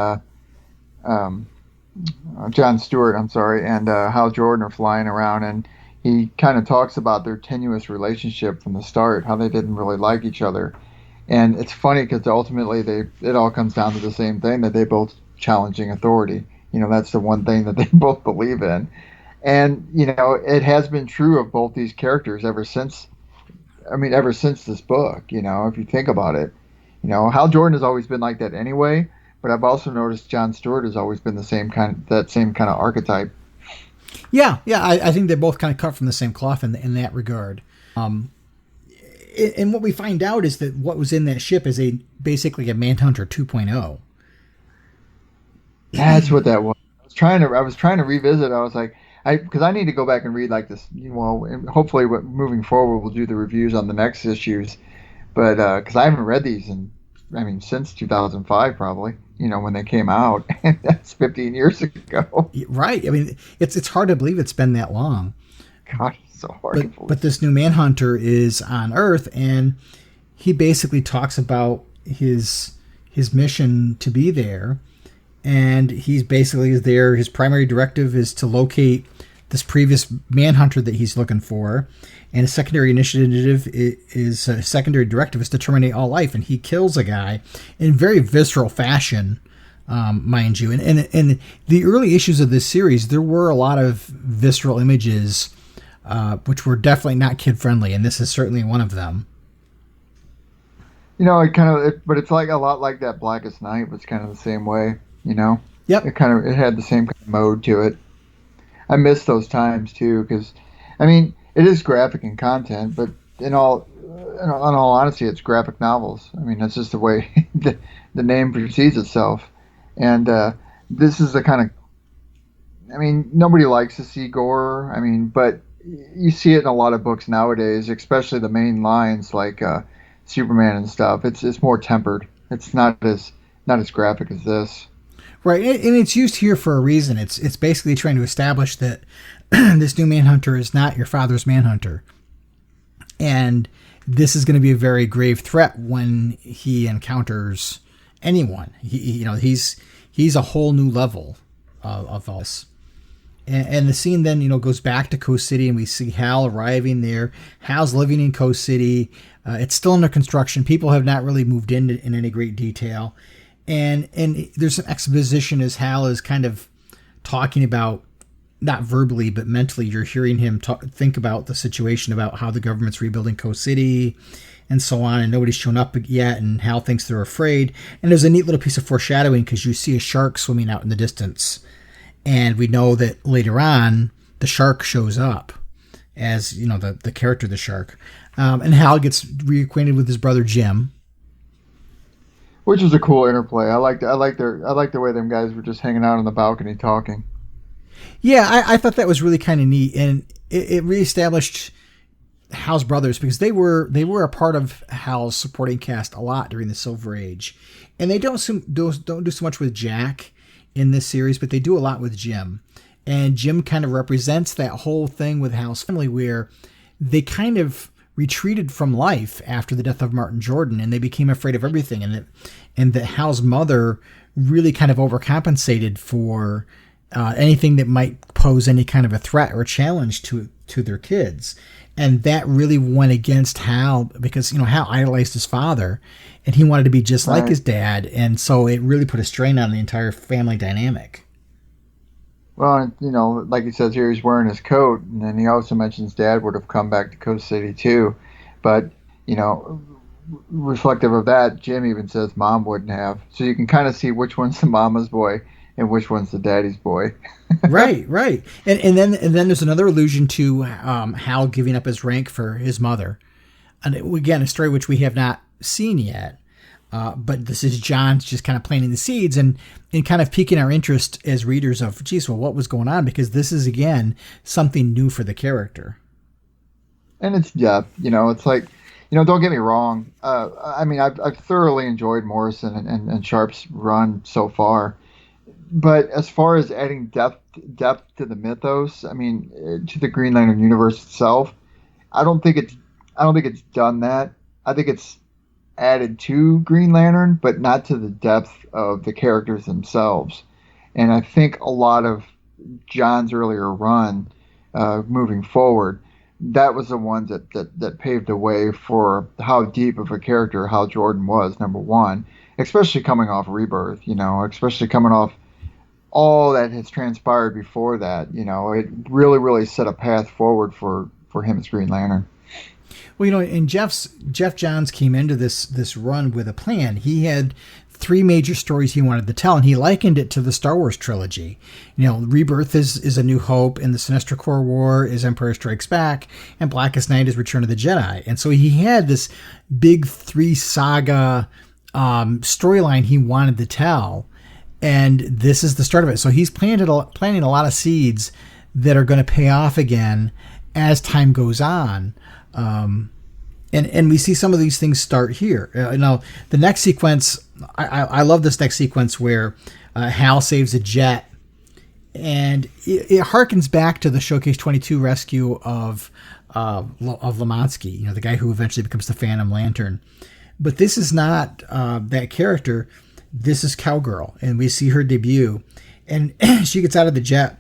John Stewart, and Hal Jordan are flying around, and he kind of talks about their tenuous relationship from the start, how they didn't really like each other. And it's funny because ultimately it all comes down to the same thing, that they both challenging authority. That's the one thing that they both believe in. And, it has been true of both these characters ever since this book, if you think about it. Hal Jordan has always been like that anyway, but I've also noticed John Stewart has always been that same kind of archetype.
Yeah, I think they're both kind of cut from the same cloth in that regard. And what we find out is that what was in that ship is basically a Manhunter 2.0.
That's what that was. I was trying to revisit. I was like, because I need to go back and read like this. And hopefully, moving forward, we'll do the reviews on the next issues. But because I haven't read these since 2005 probably. When they came out, and that's 15 years ago.
Right. It's hard to believe it's been that long.
God, it's so hard to believe.
But this new Manhunter is on Earth, and he basically talks about his mission to be there. And he's basically there. His primary directive is to locate this previous Manhunter that he's looking for. And his secondary directive is to terminate all life. And he kills a guy in very visceral fashion, mind you. And in the early issues of this series, there were a lot of visceral images, which were definitely not kid-friendly. And this is certainly one of them.
But it's like a lot like that Blackest Night was kind of the same way, Yep. It had the same kind of mode to it. I miss those times too, because, it is graphic in content, but in all honesty, it's graphic novels. That's just the way the name precedes itself. And this is the kind of, nobody likes to see gore. But you see it in a lot of books nowadays, especially the main lines like Superman and stuff. It's more tempered. It's not as graphic as this.
Right, and it's used here for a reason. It's basically trying to establish that this new Manhunter is not your father's Manhunter. And this is going to be a very grave threat when he encounters anyone. He's a whole new level of this. And the scene then, goes back to Coast City, and we see Hal arriving there. Hal's living in Coast City. It's still under construction. People have not really moved in any great detail. And there's some exposition as Hal is kind of talking about, not verbally, but mentally, you're hearing him think about the situation, about how the government's rebuilding Coast City and so on, and nobody's shown up yet, and Hal thinks they're afraid. And there's a neat little piece of foreshadowing because you see a shark swimming out in the distance. And we know that later on, the shark shows up as, the character, the shark. And Hal gets reacquainted with his brother Jim.
which was a cool interplay. I liked the way them guys were just hanging out on the balcony talking.
Yeah, I thought that was really kind of neat, and it reestablished Hal's brothers, because they were a part of Hal's supporting cast a lot during the Silver Age, and they don't do so much with Jack in this series, but they do a lot with Jim. And Jim kind of represents that whole thing with Hal's family, where they kind of retreated from life after the death of Martin Jordan, and they became afraid of everything, and that Hal's mother really kind of overcompensated for anything that might pose any kind of a threat or a challenge to their kids. And that really went against Hal, because, Hal idolized his father and he wanted to be just like his dad. And so it really put a strain on the entire family dynamic.
Well, like he says here, he's wearing his coat, and then he also mentions Dad would have come back to Coast City too. But, reflective of that, Jim even says Mom wouldn't have. So you can kind of see which one's the mama's boy and which one's the daddy's boy.
Right. And then there's another allusion to Hal giving up his rank for his mother. And again, a story which we have not seen yet. But this is Johns just kind of planting the seeds and kind of piquing our interest as readers of, what was going on? Because this is, again, something new for the character.
And it's depth, it's like, don't get me wrong. I've thoroughly enjoyed Morrison and Sharp's run so far. But as far as adding depth to the mythos, to the Green Lantern universe itself, I don't think it's done that. I think it's added to Green Lantern, but not to the depth of the characters themselves. And I think a lot of John's earlier run, moving forward, that was the one that paved the way for how deep of a character Hal Jordan was, number one, especially coming off Rebirth, especially coming off all that has transpired before that. It really, really set a path forward for him as Green Lantern.
Well, and Geoff Johns came into this run with a plan. He had 3 major stories he wanted to tell, and he likened it to the Star Wars trilogy. Rebirth is A New Hope, and the Sinestro Corps War is Empire Strikes Back, and Blackest Night is Return of the Jedi. And so he had this big 3 saga storyline he wanted to tell, and this is the start of it. So he's planting a lot of seeds that are going to pay off again as time goes on. And we see some of these things start here. The next sequence, I love this next sequence where Hal saves a jet, and it harkens back to the Showcase 22 rescue of Lamansky, the guy who eventually becomes the Phantom Lantern. But this is not that character. This is Cowgirl, and we see her debut, and she gets out of the jet,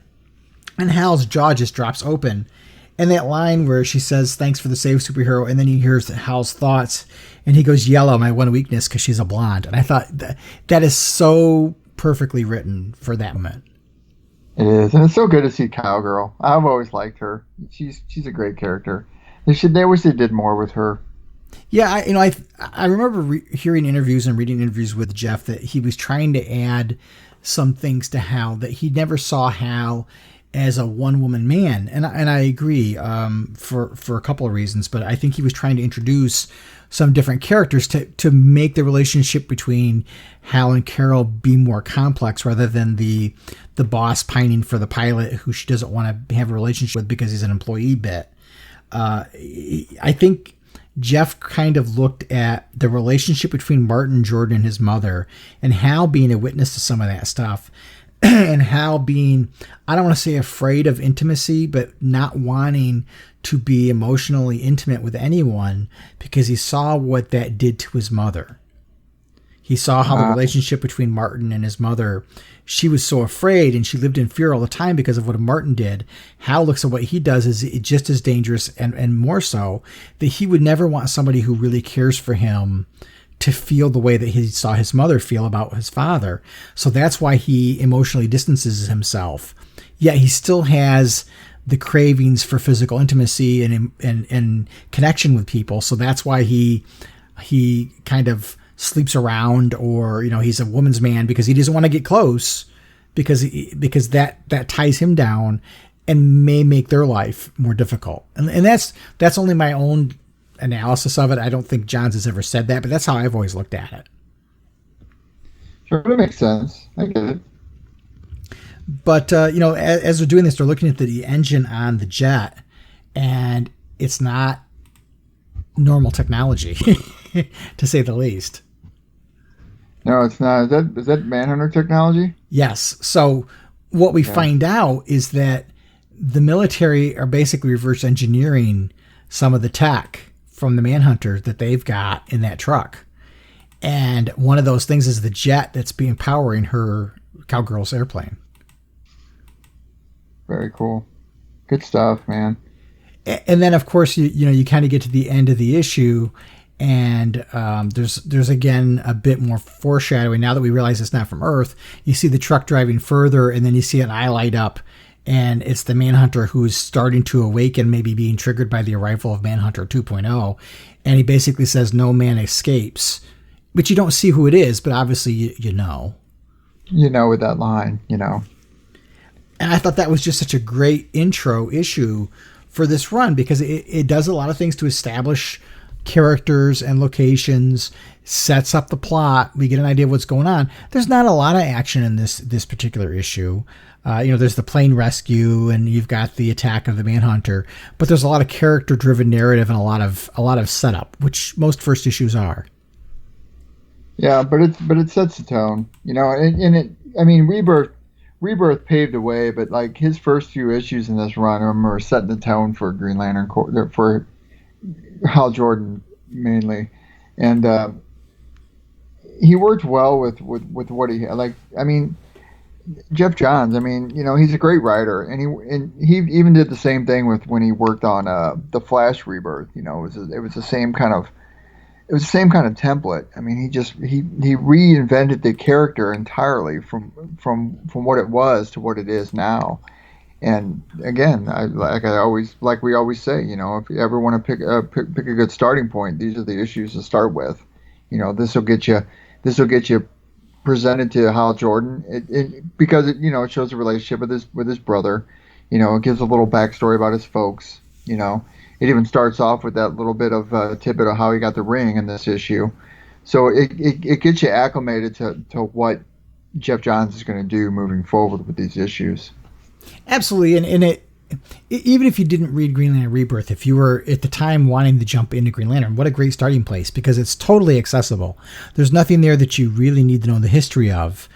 and Hal's jaw just drops open. And that line where she says, "Thanks for the save, superhero," and then he hears Hal's thoughts, and he goes, "Yellow, my one weakness," because she's a blonde. And I thought that is so perfectly written for that moment.
It is, and it's so good to see Cowgirl. I've always liked her. She's a great character. They wish they did more with her.
Yeah, I remember hearing interviews and reading interviews with Geoff that he was trying to add some things to Hal, that he never saw Hal as a one-woman man, and I agree for a couple of reasons, but I think he was trying to introduce some different characters to make the relationship between Hal and Carol be more complex, rather than the boss pining for the pilot who she doesn't want to have a relationship with because he's an employee bit. I think Geoff kind of looked at the relationship between Martin Jordan and his mother, and Hal being a witness to some of that stuff, and Hal being, I don't want to say afraid of intimacy, but not wanting to be emotionally intimate with anyone because he saw what that did to his mother. He saw how the relationship between Martin and his mother, she was so afraid and she lived in fear all the time because of what Martin did. Hal looks at what he does as just as dangerous and more so, that he would never want somebody who really cares for him to feel the way that he saw his mother feel about his father. So that's why he emotionally distances himself. Yet he still has the cravings for physical intimacy and connection with people. So that's why he kind of sleeps around, or, he's a woman's man because he doesn't want to get close because that ties him down and may make their life more difficult. And that's only my own analysis of it. I don't think Johns has ever said that, but that's how I've always looked at it.
Sure, that makes sense. I get it.
But, as they're doing this, they're looking at the engine on the jet, and it's not normal technology, to say the least.
No, it's not. Is that Manhunter technology?
Yes. So what we find out is that the military are basically reverse engineering some of the tech from the Manhunter that they've got in that truck. And one of those things is the jet that's being powering her Cowgirl's airplane.
Very cool. Good stuff, man.
And then, of course, you kind of get to the end of the issue, and there's again a bit more foreshadowing. Now that we realize it's not from Earth, you see the truck driving further, and then you see an eye light up, and it's the Manhunter who's starting to awaken, maybe being triggered by the arrival of Manhunter 2.0. And he basically says, "No man escapes," but you don't see who it is, but obviously you know.
You know, with that line,
And I thought that was just such a great intro issue for this run, because it does a lot of things to establish characters and locations, sets up the plot. We get an idea of what's going on. There's not a lot of action in this particular issue. There's the plane rescue, and you've got the attack of the Manhunter, but there's a lot of character-driven narrative and a lot of setup, which most first issues are.
Yeah, but it sets the tone, Rebirth paved the way, but like his first few issues in this run are setting the tone for Green Lantern, for Hal Jordan mainly, and he worked well with what he like. Geoff Johns. He's a great writer, and he even did the same thing with when he worked on the Flash Rebirth. It was the same kind of. It was the same kind of template. He reinvented the character entirely from what it was to what it is now. And again, we always say, if you ever want to pick a good starting point, these are the issues to start with. This will get you presented to Hal Jordan, because it shows a relationship with his brother. It gives a little backstory about his folks. It even starts off with that little bit of tidbit of how he got the ring in this issue. So it gets you acclimated to what Geoff Johns is going to do moving forward with these issues.
Absolutely. And it even if you didn't read Green Lantern Rebirth, if you were at the time wanting to jump into Green Lantern, what a great starting place, because it's totally accessible. There's nothing there that you really need to know the history of,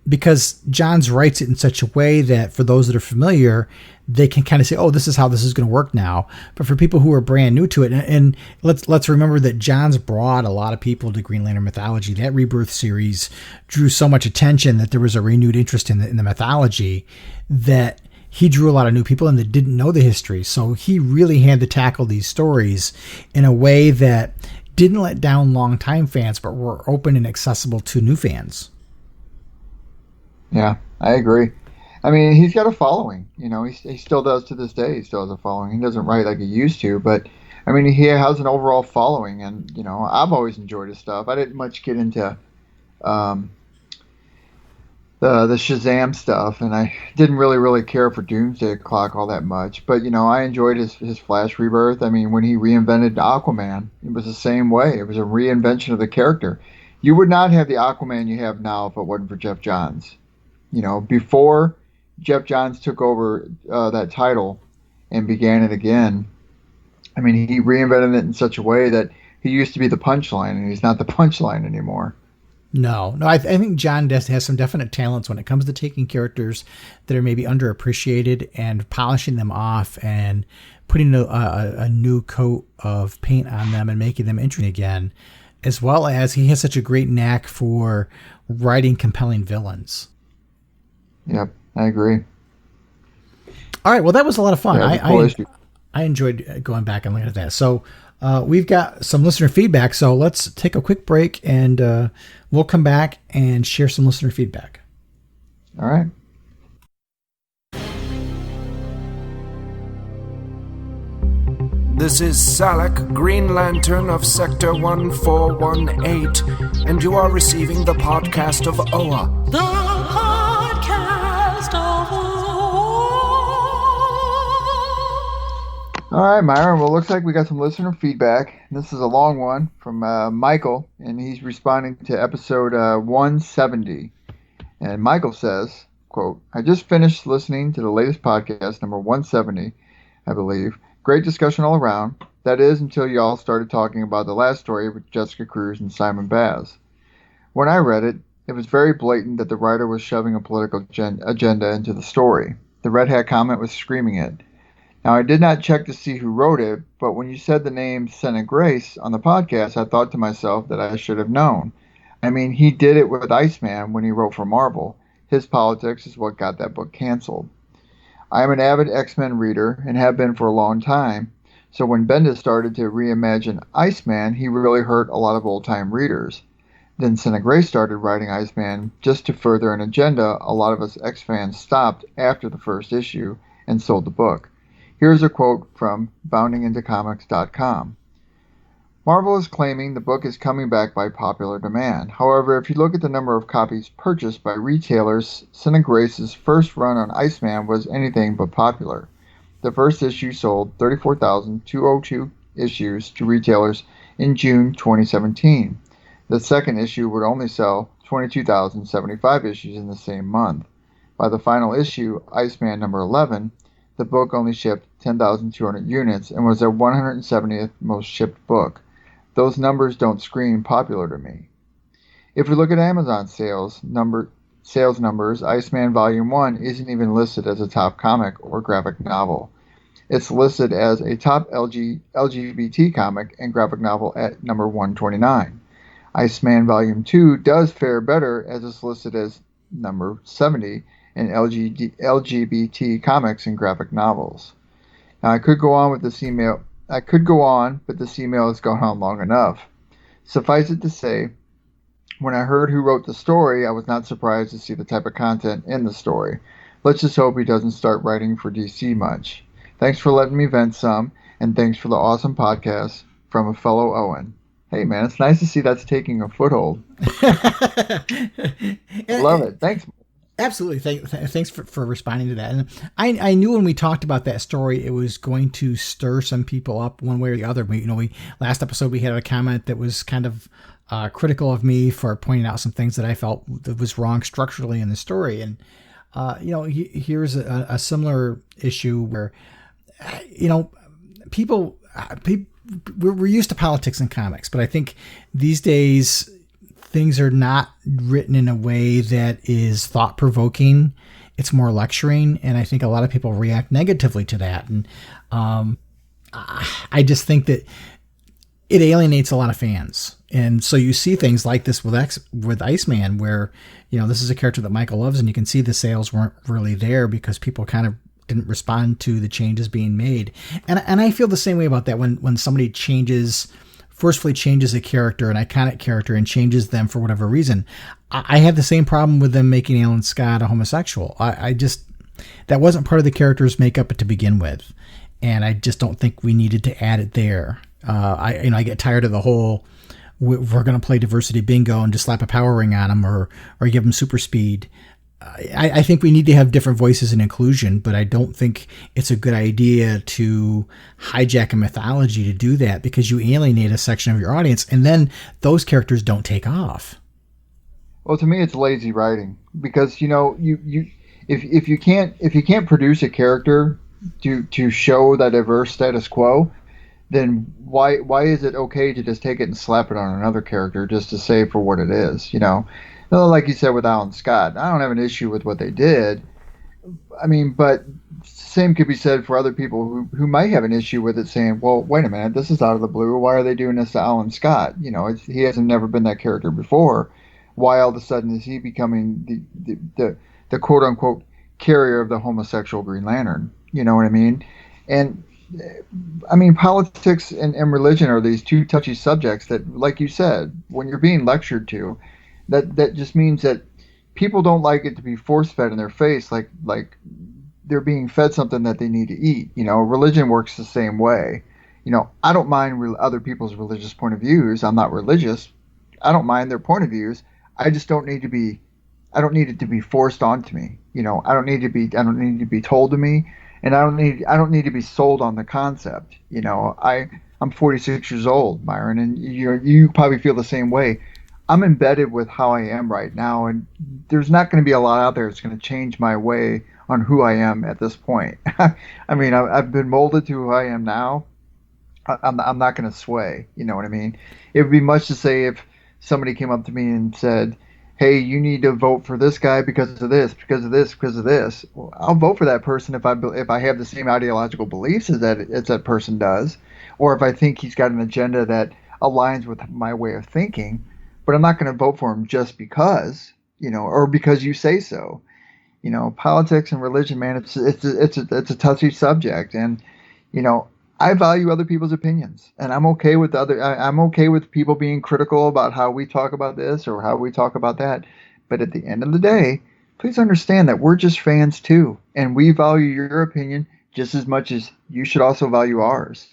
because Johns writes it in such a way that for those that are familiar, they can kind of say, oh, this is how this is going to work now. But for people who are brand new to it, and let's remember that Johns brought a lot of people to Green Lantern mythology. That Rebirth series drew so much attention that there was a renewed interest in the mythology, that he drew a lot of new people in that didn't know the history. So he really had to tackle these stories in a way that didn't let down long-time fans, but were open and accessible to new fans.
Yeah, I agree. He's got a following. He still does to this day. He still has a following. He doesn't write like he used to, but he has an overall following. And I've always enjoyed his stuff. I didn't much get into the Shazam stuff, and I didn't really care for Doomsday Clock all that much. But I enjoyed his Flash Rebirth. When he reinvented Aquaman, it was the same way. It was a reinvention of the character. You would not have the Aquaman you have now if it wasn't for Geoff Johns. Before Geoff Johns took over that title and began it again, he reinvented it in such a way that he used to be the punchline, and he's not the punchline anymore.
No, I think John has some definite talents when it comes to taking characters that are maybe underappreciated and polishing them off and putting a new coat of paint on them and making them interesting again, as well as he has such a great knack for writing compelling villains.
Yep, I agree.
All right, well, that was a lot of fun.
Yeah,
I enjoyed going back and looking at that. So we've got some listener feedback, so let's take a quick break, and we'll come back and share some listener feedback.
All right.
This is Salak, Green Lantern of Sector 1418, and you are receiving the podcast of Oa.
The podcast of Oa.
All right, Myron. Well, looks like we got some listener feedback. This is a long one from Michael, and he's responding to episode 170. And Michael says, quote, I just finished listening to the latest podcast, number 170, I believe. Great discussion all around. That is, until you all started talking about the last story with Jessica Cruz and Simon Baz. When I read it, it was very blatant that the writer was shoving a political agenda into the story. The Red Hat comment was screaming it. Now, I did not check to see who wrote it, but when you said the name Senna Grace on the podcast, I thought to myself that I should have known. I mean, he did it with Iceman when he wrote for Marvel. His politics is what got that book canceled. I am an avid X-Men reader and have been for a long time, so when Bendis started to reimagine Iceman, he really hurt a lot of old-time readers. Then Senna Grace started writing Iceman just to further an agenda a lot of us X-fans stopped after the first issue and sold the book. Here's a quote from boundingintocomics.com. Marvel is claiming the book is coming back by popular demand. However, if you look at the number of copies purchased by retailers, Senna Grace's first run on Iceman was anything but popular. The first issue sold 34,202 issues to retailers in June 2017. The second issue would only sell 22,075 issues in the same month. By the final issue, Iceman number 11, the book only shipped 10,200 units and was their 170th most shipped book. Those numbers don't scream popular to me. If we look at Amazon sales numbers, Iceman Volume 1 isn't even listed as a top comic or graphic novel. It's listed as a top LGBT comic and graphic novel at number 129. Iceman Volume 2 does fare better as it's listed as number 70 in LGBT comics and graphic novels. Now, I could go on, but this email has gone on long enough. Suffice it to say, when I heard who wrote the story, I was not surprised to see the type of content in the story. Let's just hope he doesn't start writing for DC much. Thanks for letting me vent some, and thanks for the awesome podcast from a fellow Owen. Hey, man, it's nice to see that's taking a foothold. Love it. Thanks.
Absolutely. Thanks for responding to that. And I knew when we talked about that story, it was going to stir some people up one way or the other. We last episode we had a comment that was kind of critical of me for pointing out some things that I felt that was wrong structurally in the story. And here's a similar issue where people we're used to politics in comics, but I think these days things are not written in a way that is thought-provoking. It's more lecturing, and I think a lot of people react negatively to that. And I just think that it alienates a lot of fans. And so you see things like this with Iceman, where this is a character that Michael loves, and you can see the sales weren't really there because people kind of didn't respond to the changes being made. And I feel the same way about that when somebody forcefully changes a character, an iconic character, and changes them for whatever reason. I have the same problem with them making Alan Scott a homosexual. That wasn't part of the character's makeup to begin with, and I just don't think we needed to add it there. I get tired of the whole we're going to play diversity bingo and just slap a power ring on him or give him super speed. I think we need to have different voices and inclusion, but I don't think it's a good idea to hijack a mythology to do that, because you alienate a section of your audience, and then those characters don't take off.
Well, to me, it's lazy writing, because if you can't produce a character to show that diverse status quo, then why is it okay to just take it and slap it on another character just to say for what it is? Like you said with Alan Scott, I don't have an issue with what they did. I mean, but same could be said for other people who might have an issue with it, saying, well, wait a minute, this is out of the blue. Why are they doing this to Alan Scott? He hasn't never been that character before. Why all of a sudden is he becoming the quote unquote carrier of the homosexual Green Lantern? You know what I mean? And I mean, politics and religion are these two touchy subjects that, like you said, when you're being lectured to, that just means that people don't like it to be force-fed in their face, like they're being fed something that they need to eat. Religion works the same way. I don't mind other people's religious point of views. I'm not religious. I don't mind their point of views. I just don't need it to be forced onto me. I don't need to be told to me. and I don't need to be sold on the concept. I'm 46 years old, Myron, and you probably feel the same way. I'm embedded with how I am right now, and there's not going to be a lot out there that's going to change my way on who I am at this point. I mean, I've been molded to who I am now. I'm not going to sway. You know what I mean? It would be much to say if somebody came up to me and said, "Hey, you need to vote for this guy because of this, because of this, because of this." Well, I'll vote for that person if I have the same ideological beliefs as that person does, or if I think he's got an agenda that aligns with my way of thinking. But I'm not going to vote for him just because, or because you say so. Politics and religion, man, it's a touchy subject, and I value other people's opinions, and I'm okay with I'm okay with people being critical about how we talk about this or how we talk about that. But at the end of the day, please understand that we're just fans too, and we value your opinion just as much as you should also value ours,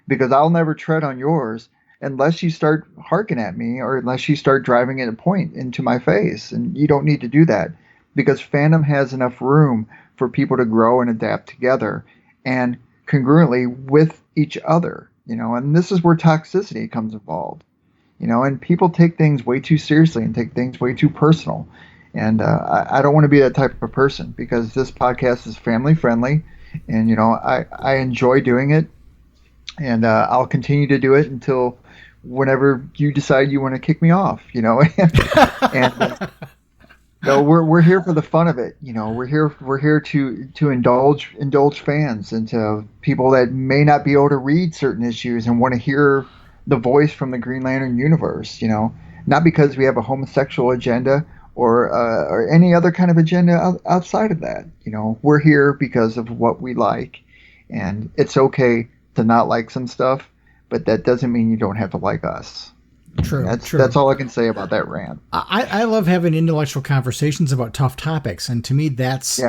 because I'll never tread on yours unless you start harking at me or unless you start driving at a point into my face. And you don't need to do that, because fandom has enough room for people to grow and adapt together and congruently with each other, and this is where toxicity comes involved, and people take things way too seriously and take things way too personal. And I don't want to be that type of person, because this podcast is family friendly, and I enjoy doing it, and I'll continue to do it until whenever you decide you want to kick me off, and we're here for the fun of it. We're here to indulge fans and to people that may not be able to read certain issues and want to hear the voice from the Green Lantern universe. Not because we have a homosexual agenda or any other kind of agenda outside of that. We're here because of what we like, and it's okay to not like some stuff, but that doesn't mean you don't have to like us.
True.
That's all I can say about that rant.
I love having intellectual conversations about tough topics, and to me, that's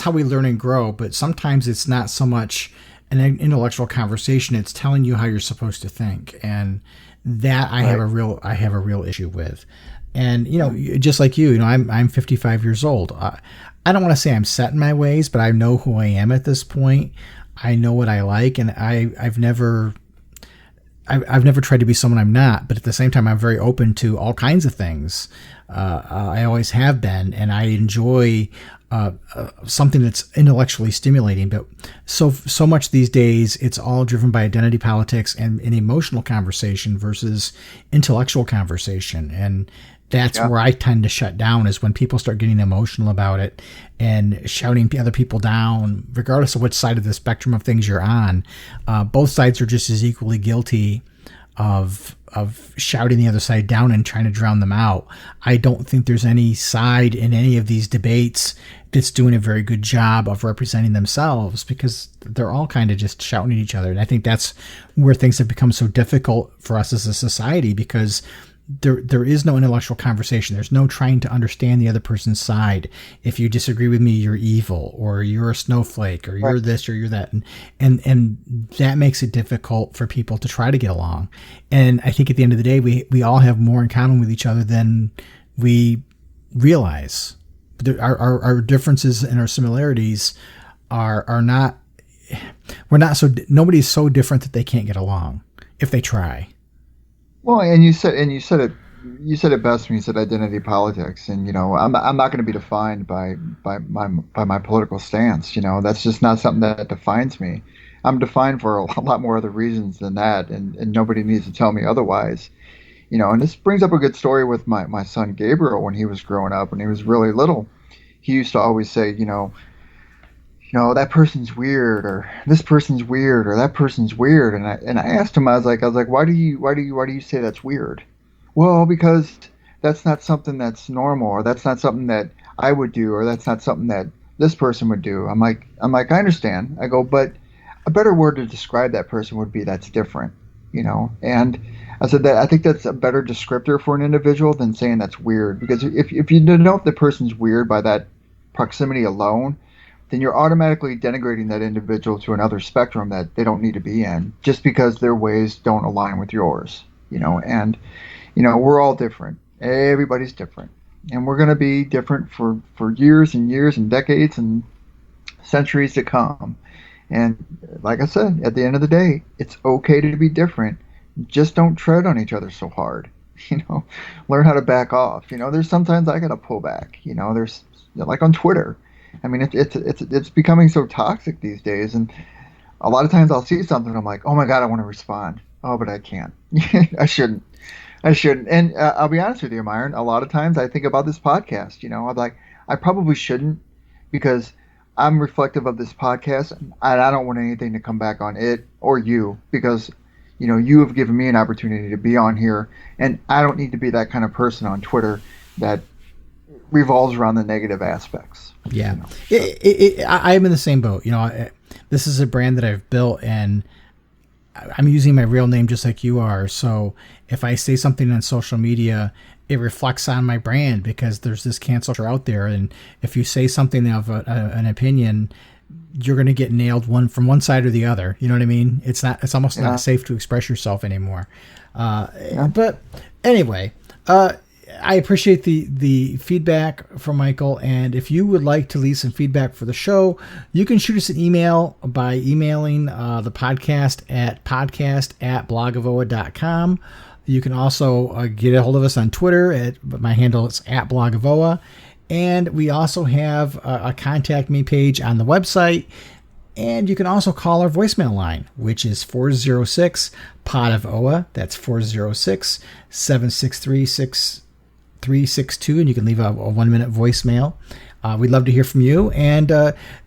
how we learn and grow. But sometimes it's not so much an intellectual conversation; it's telling you how you're supposed to think, and that I have a real issue with. And just like you, I'm 55 years old. I don't want to say I'm set in my ways, but I know who I am at this point. I know what I like, and I've never tried to be someone I'm not, but at the same time, I'm very open to all kinds of things. I always have been, and I enjoy something that's intellectually stimulating. But so much these days, it's all driven by identity politics and an emotional conversation versus intellectual conversation. And that's where I tend to shut down, is when people start getting emotional about it and shouting other people down, regardless of which side of the spectrum of things you're on. Both sides are just as equally guilty of shouting the other side down and trying to drown them out. I don't think there's any side in any of these debates that's doing a very good job of representing themselves, because they're all kind of just shouting at each other. And I think that's where things have become so difficult for us as a society, because there is no intellectual conversation. There's no trying to understand the other person's side. If you disagree with me, you're evil, or you're a snowflake, or you're this, or you're that. And that makes it difficult for people to try to get along. And I think at the end of the day, we all have more in common with each other than we realize. Our differences and our similarities are not, nobody's so different that they can't get along if they try.
Well, and you said it best when you said identity politics, and I'm not going to be defined by my political stance. That's just not something that defines me. I'm defined for a lot more other reasons than that, and nobody needs to tell me otherwise. And this brings up a good story with my son Gabriel. When he was growing up, when he was really little, he used to always say, that person's weird, or this person's weird, or that person's weird. And I asked him, I was like, why do you say that's weird? Well, because that's not something that's normal, or that's not something that I would do, or that's not something that this person would do. I'm like, I understand. I go, but a better word to describe that person would be that's different, And I said that I think that's a better descriptor for an individual than saying that's weird, because if you know if the person's weird by that proximity alone, then you're automatically denigrating that individual to another spectrum that they don't need to be in, just because their ways don't align with yours, and, we're all different. Everybody's different, and we're going to be different for years and years and decades and centuries to come. And like I said, at the end of the day, it's okay to be different. Just don't tread on each other so hard. Learn how to back off. There's sometimes I gotta pull back. There's like on Twitter. I mean, it's becoming so toxic these days, and a lot of times I'll see something, I'm like, oh my god, I want to respond. Oh, but I can't. I shouldn't. And I'll be honest with you, Myron. A lot of times I think about this podcast. I'm like, I probably shouldn't, because I'm reflective of this podcast, and I don't want anything to come back on it or you, because you have given me an opportunity to be on here, and I don't need to be that kind of person on Twitter that revolves around the negative aspects.
Yeah, I'm in the same boat. This is a brand that I've built, and I'm using my real name just like you are. So if I say something on social media, it reflects on my brand, because there's this cancel culture out there, and if you say something of an opinion, you're going to get nailed from one side or the other. You know what I mean? It's almost not safe to express yourself anymore. But anyway, I appreciate the feedback from Michael. And if you would like to leave some feedback for the show, you can shoot us an email by emailing the podcast at podcast@blogavoa.com. You can also get a hold of us on Twitter. My handle is @blogavoa. And we also have a contact me page on the website. And you can also call our voicemail line, which is 406-POD-OA. That's 406-763-6362. And you can leave a 1-minute voicemail. We'd love to hear from you. And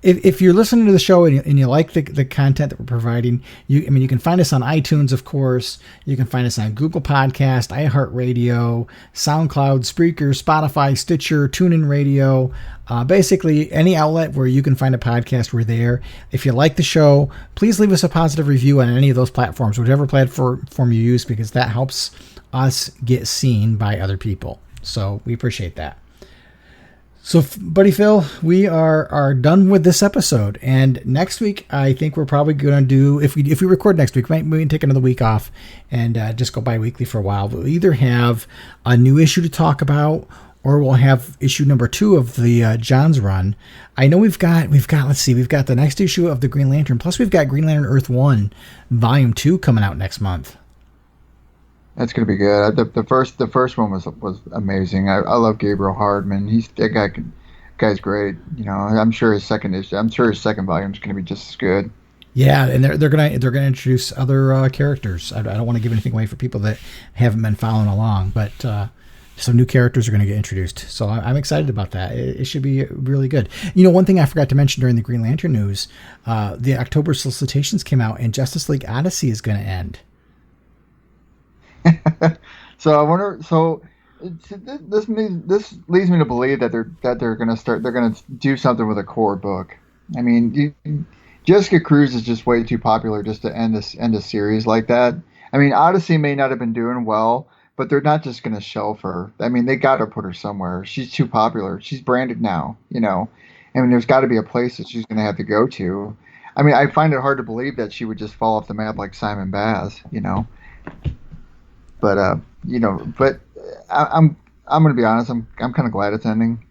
if you're listening to the show and you like the content that we're providing, you can find us on iTunes, of course. You can find us on Google Podcast, iHeartRadio, SoundCloud, Spreaker, Spotify, Stitcher, TuneIn Radio. Basically, any outlet where you can find a podcast, we're there. If you like the show, please leave us a positive review on any of those platforms, whichever platform you use, because that helps us get seen by other people. So we appreciate that. So, Buddy Phil, we are done with this episode, and next week I think we're probably going to do, if we record next week, we can take another week off and just go bi-weekly for a while. We'll either have a new issue to talk about, or we'll have issue number 2 of the Johns run. I know we've got the next issue of the Green Lantern, plus we've got Green Lantern Earth 1 Volume 2 coming out next month.
That's gonna be good. The first one was amazing. I love Gabriel Hardman. Guy's great. I'm sure his second volume is gonna be just as good.
Yeah, and they're gonna introduce other characters. I don't want to give anything away for people that haven't been following along, but some new characters are going to get introduced. So I'm excited about that. It should be really good. One thing I forgot to mention during the Green Lantern news, the October solicitations came out, and Justice League Odyssey is going to end.
So I wonder. So this leads me to believe that they're going to do something with a core book. I mean, Jessica Cruz is just way too popular just to end a series like that. I mean, Odyssey may not have been doing well, but they're not just going to shelve her. I mean, they got to put her somewhere. She's too popular. She's branded now. I mean, there's got to be a place that she's going to have to go to. I mean, I find it hard to believe that she would just fall off the map like Simon Baz. But I'm going to be honest. I'm kind of glad it's ending.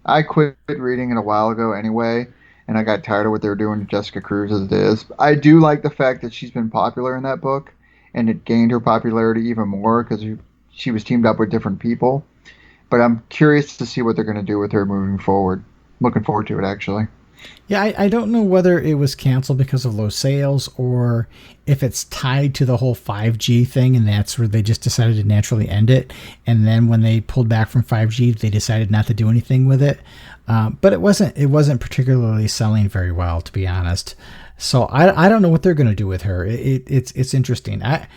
I quit reading it a while ago anyway, and I got tired of what they were doing to Jessica Cruz as it is. I do like the fact that she's been popular in that book, and it gained her popularity even more because she was teamed up with different people. But I'm curious to see what they're going to do with her moving forward. Looking forward to it, actually.
Yeah, I don't know whether it was canceled because of low sales or if it's tied to the whole 5G thing, and that's where they just decided to naturally end it. And then when they pulled back from 5G, they decided not to do anything with it. But it wasn't particularly selling very well, to be honest. So I don't know what they're going to do with her. It's interesting. I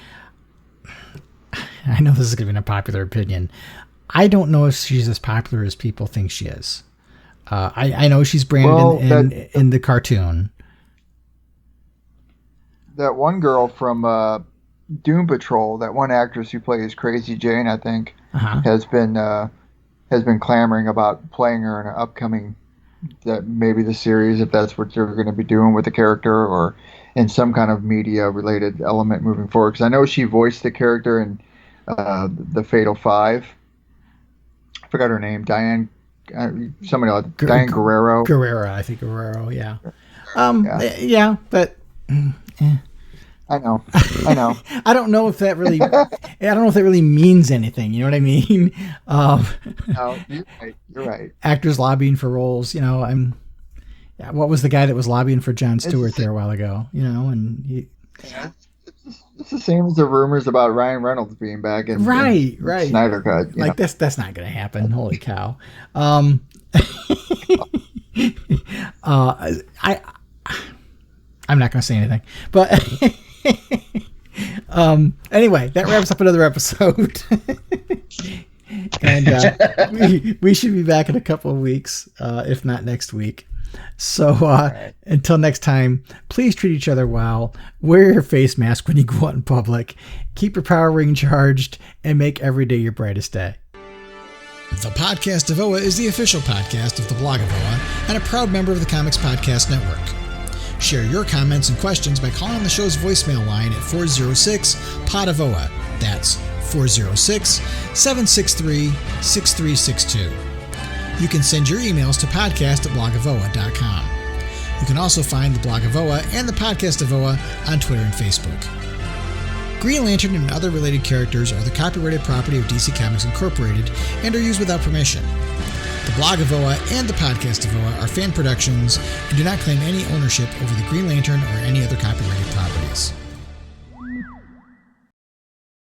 know this is going to be an unpopular opinion. I don't know if she's as popular as people think she is. I know she's branded in the cartoon.
That one girl from Doom Patrol, that one actress who plays Crazy Jane, I think, has been clamoring about playing her in an upcoming, maybe the series, if that's what they're going to be doing with the character, or in some kind of media-related element moving forward. Because I know she voiced the character in the Fatal Five. I forgot her name, Diane. Diane Guerrero.
I think Guerrero, yeah. Yeah, but
I know.
I don't know if that really means anything. You know what I mean?
No, you're right.
Actors lobbying for roles. What was the guy that was lobbying for Jon Stewart there a while ago? And
it's the same as the rumors about Ryan Reynolds being back in
right.
Snyder Cut.
Like that's not going to happen. Holy cow! I'm not going to say anything, but anyway, that wraps up another episode. And we should be back in a couple of weeks, if not next week. So until next time, please treat each other well, wear your face mask when you go out in public, keep your power ring charged, and make every day your brightest day. The Podcast of OA is the official podcast of the blog of OA and a proud member of the Comics Podcast Network. Share your comments and questions by calling the show's voicemail line at 406-POD-OA. That's 406-763-6362. You can send your emails to podcast@blogofoa.com. You can also find the Blog of OA and the Podcast of OA on Twitter and Facebook. Green Lantern and other related characters are the copyrighted property of DC Comics Incorporated and are used without permission. The Blog of OA and the Podcast of OA are fan productions and do not claim any ownership over the Green Lantern or any other copyrighted properties.